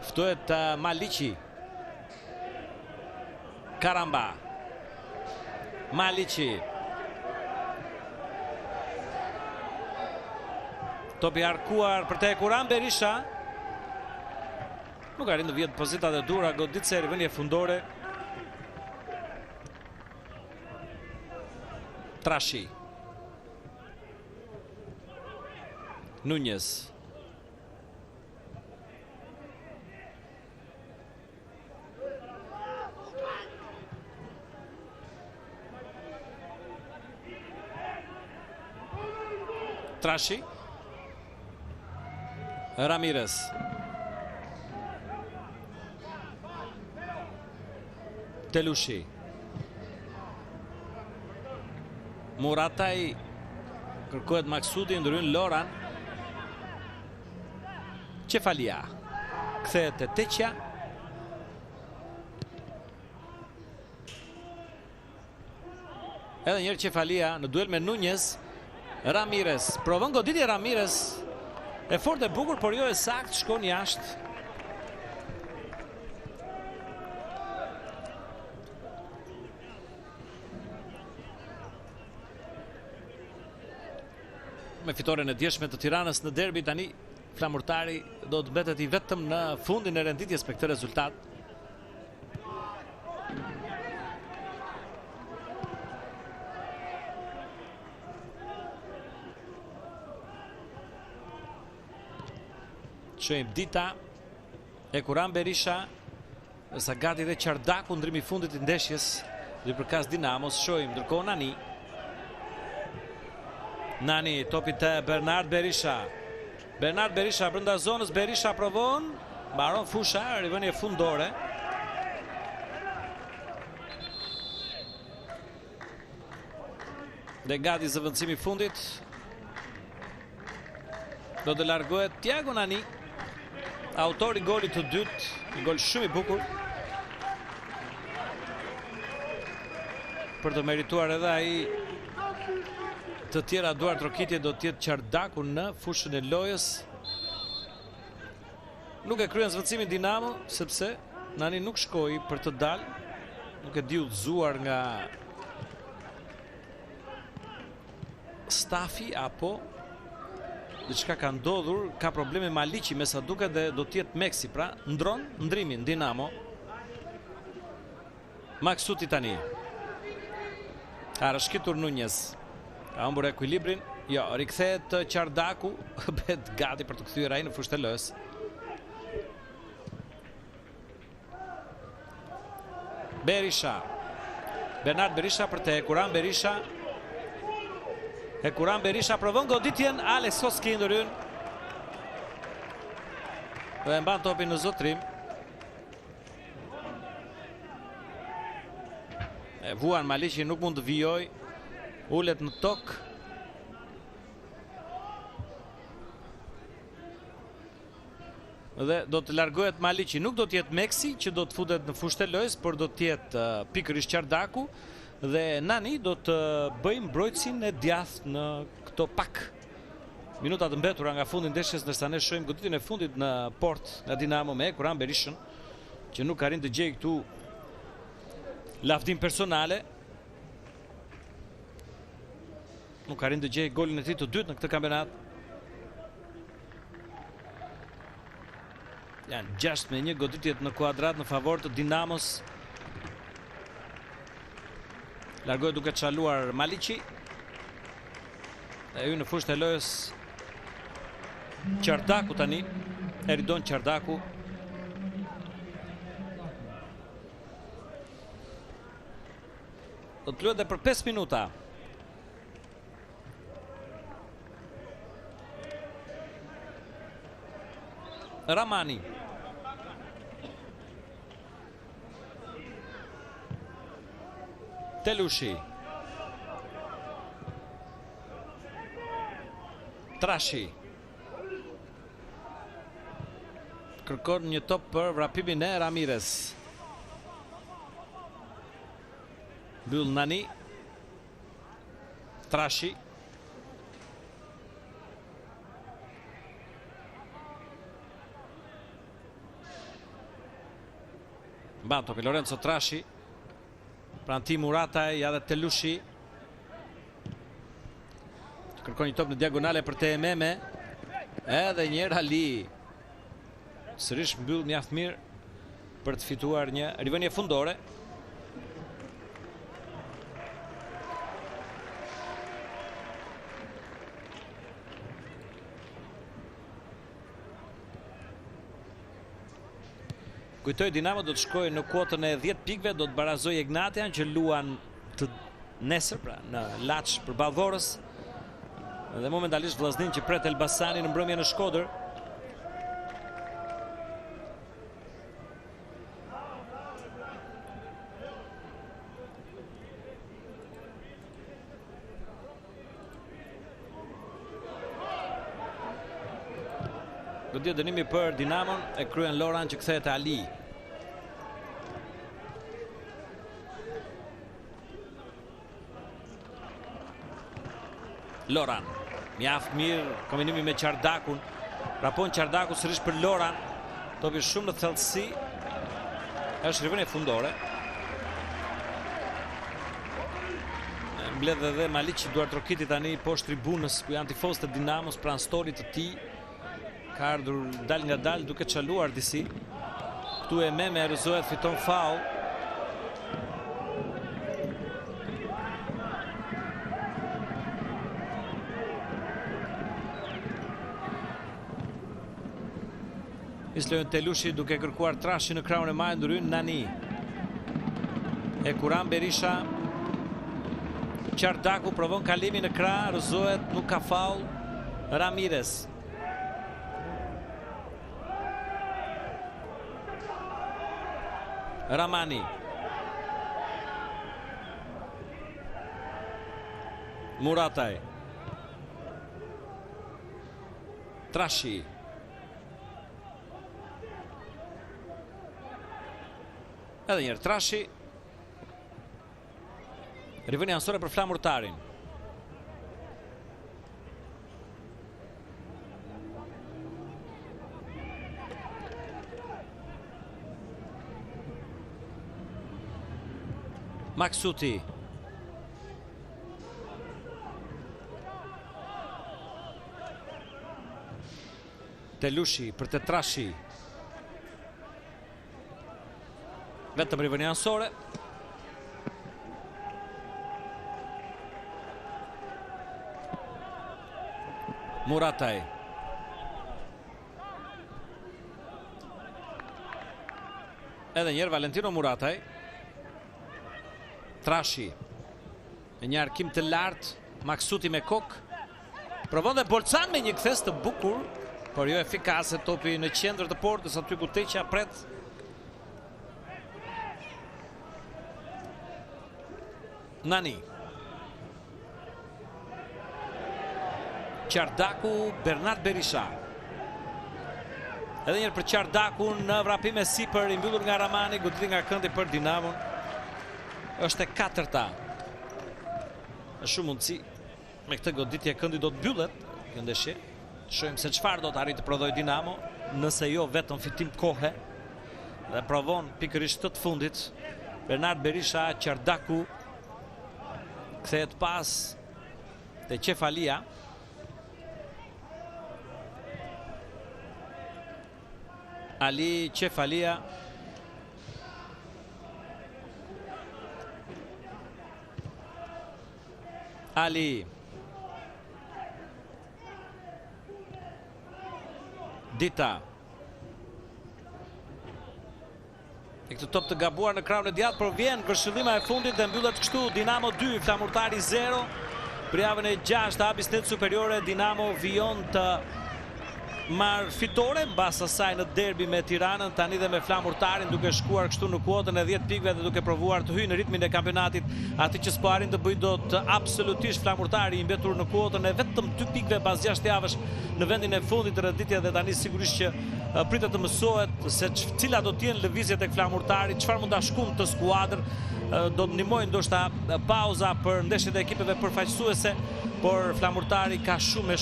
Ftohet Maliqi. Karamba. Maliqi. Topi arkuar për te Hekuran Berisha. Nuk arrin të vjetë pozitat e dura, godit se rivënje fundore. Trashi. Nunez. Trashi. Ramirez. Telushi. Murataj. Kërkohet Maksuti, ndryn Loran. Cefalia. Kthehet te Teqa. Edhe njerë Cefalia në duel me Nunez. Ramirez. Provon goditje Ramirez. E fort e bukur, por jo e sakt, shkon jashtë. Me fitoren e djeshme të Tiranës në derbi, tani flamurtari do të mbetet i vetëm në fundin e renditjes me këtë rezultat. Shojmë Dita, Hekuran Berisha, sa gati dhe Qardaku ndrimi fundit i ndeshjes, dhe për kas Dinamos. Shojmë ndërkohë Nani. Nani, topi të Bernard Berisha. Bernard Berisha brenda zonës, Berisha provon, mbaron fusha, rivënje fundore. Dhe gati zëvendësimi fundit. Do të largohet Thiago Nani, autori golit të dytë, një gol shumë i bukur. Për të merituar edhe ai të tjera duar trokitje do tjetë Qardaku në fushën e lojës. Nuk e kryen zvëndësimin Dinamo, sepse Nani nuk shkoi për të dalë. Nuk e di udhëzuar nga stafi apo diçka ka ndodhur, ka probleme Maliqi me sa duket dhe do tjetë Meksi, pra ndron ndrimin Dinamo. Maksuti tani. Rëshkitur Nunez. Ka humbur ekuilibrin. Jo, rikthehet Qardaku, bëhet gati për të kthyer ai në fushën e lojës. Berisha. Bernard Berisha për te Hekuran Berisha. Hekuran Berisha provon goditjen, Alex Koski ndëryn. Dhe mban topin në zotrim. Vuan Maliqi nuk mund të vijoj. Ullet në tokë. dhe do të largohet Maliqi. Nuk do t'jetë Meksi që do të futet në fushë të lojës, por do t'jetë pikërisht Çardaku dhe Nani do të bëjmë mbrojtësin e djathtë në këto pak minuta të mbetura nga fundi i ndeshjes, ndërsa ne shohim goditjen e fundit në port nga Dinamo me Kur'an Berishën, që nuk arrin të gjej këtu lavdim personale. Nuk arrin të gjej golin e tij të dytë në këtë kampionat. Janë 6-1 goditjet në kuadrat në favor të Dinamos. Largohet duke çaluar Maliqi. E hyj në fushën e lojës Çardaku tani. Eridon Çardaku. Do të luhet për 5 minuta. Ramani. Telushi. Trashi. Kërkon një top për vrapimin e Ramirez. Byll Nani. Trashi. Mban topi Lorenzo Trashi. Pranë ti Murataj, ja dhe Telushi. Kërkon një top në diagonale për te Meme. Edhe njëherë Ali. Sërish mbyll mjaft mirë për të fituar një rivënie fundore. Kujtoj, Dinamo do të shkojë në kuotën e 10 pikëve, do të barazojë Egnatian që luan të nesër, pra në Laç përballë Vorrës. Dhe momentalisht Vllaznin që pret Elbasani në mbrëmje në Shkodër. Goditje dënimi për Dinamon, e kryen Loran që kthehet Ali. Loran, mjaft mirë kombinimi me Çardakun. Rapon Çardaku sërish për Loran. Topi shumë në thellësi. Është rivënie fundore. Mbledh edhe Maliqi duart Rokiti tani poshtë tribunës ku janë tifozët e Dinamos pranë stolit të tij. Ka ardhur dal nga dal duke çaluar disi. Këtu e Meme rrezohet, fiton faul. Islojën Telushi duke kërkuar Trashi në krahun e majë, ndryn Nani. E Kur'an Berisha. Çardaku provon kalimin në krah, rrezohet, nuk ka faul. Ramirez. Ramani. Murataj. Trashi. Edhe njerë Trashi. Rivënia ansore për flamurtarin. Maksuti. Telushi për të Trashi. Vetëm rivënia ansore. Murataj. Edhe njerë Valentino Murataj. Trashi. E një arkim të lartë. Maksuti me kok. Provon dhe Bolcan me një kthes të bukur, por jo efikase. Topi në qendër të portës, aty ku Teqa pret. Nani. Çardaku, Bernard Berisha. Edhe njërë për Qardaku në vrapime sipër, i mbyllur nga Ramani, goditi nga këndi për Dinamon. Është e 4-ta. Është shumë mundësi. Me këtë goditje këndi do të mbyllet, kjo ndeshje. Shohim se çfarë do të arrijë të prodhojë Dinamo, nëse jo vetëm fitim kohe. Dhe provon pikërisht të fundit. Bernard Berisha, Qardaku kthehet pas te Qefalia. Ali Qefalia. Ali. Dita. E këtë top të gabuar në krahun e djathtë, por vjen vërshëllima e fundit dhe mbyllet kështu. Dinamo 2, Flamurtari 0. Për javën e 6 të hapis net superiore, Dinamo vijon të marrë fitore mbas asaj në derbi me Tiranën, tani dhe me Flamurtarin, duke shkuar kështu në kuotën e 10 pikëve dhe duke provuar të hyjë në ritmin e kampionatit. Aty që s'po arrin të bëjë dot absolutisht Flamurtari, i mbetur në kuotën e vetëm 2 pikëve pas 6 javësh në vendin e fundit të rrëditja, dhe tani sigurisht që pritet të mësohet se cila do të jenë lëvizjet e Flamurtarit, çfarë mund ta shkumë të skuadër. Do të ndihmojë ndoshta pauza për ndeshjet e ekipeve përfaqësuese, por Flamurtari ka shumë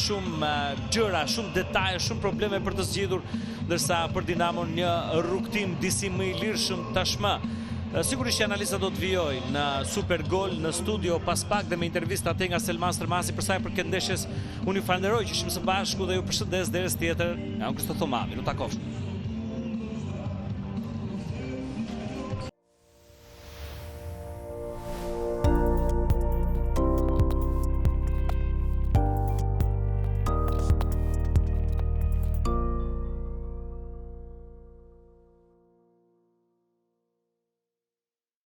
gjëra, shumë detaje, shumë probleme për të zgjidhur, ndërsa për Dinamo një rrugtim disi më i lirshëm tashmë. Sigurisht që analista do të vijojë në Super Gol në studio pas pak dhe me intervista nga Selman Stërmasi për sa i përket ndeshjes. Unë ju falenderoj që ishim së bashku dhe ju përshëndes derës tjetër. Unë Kristo Thomami, në takofshëm.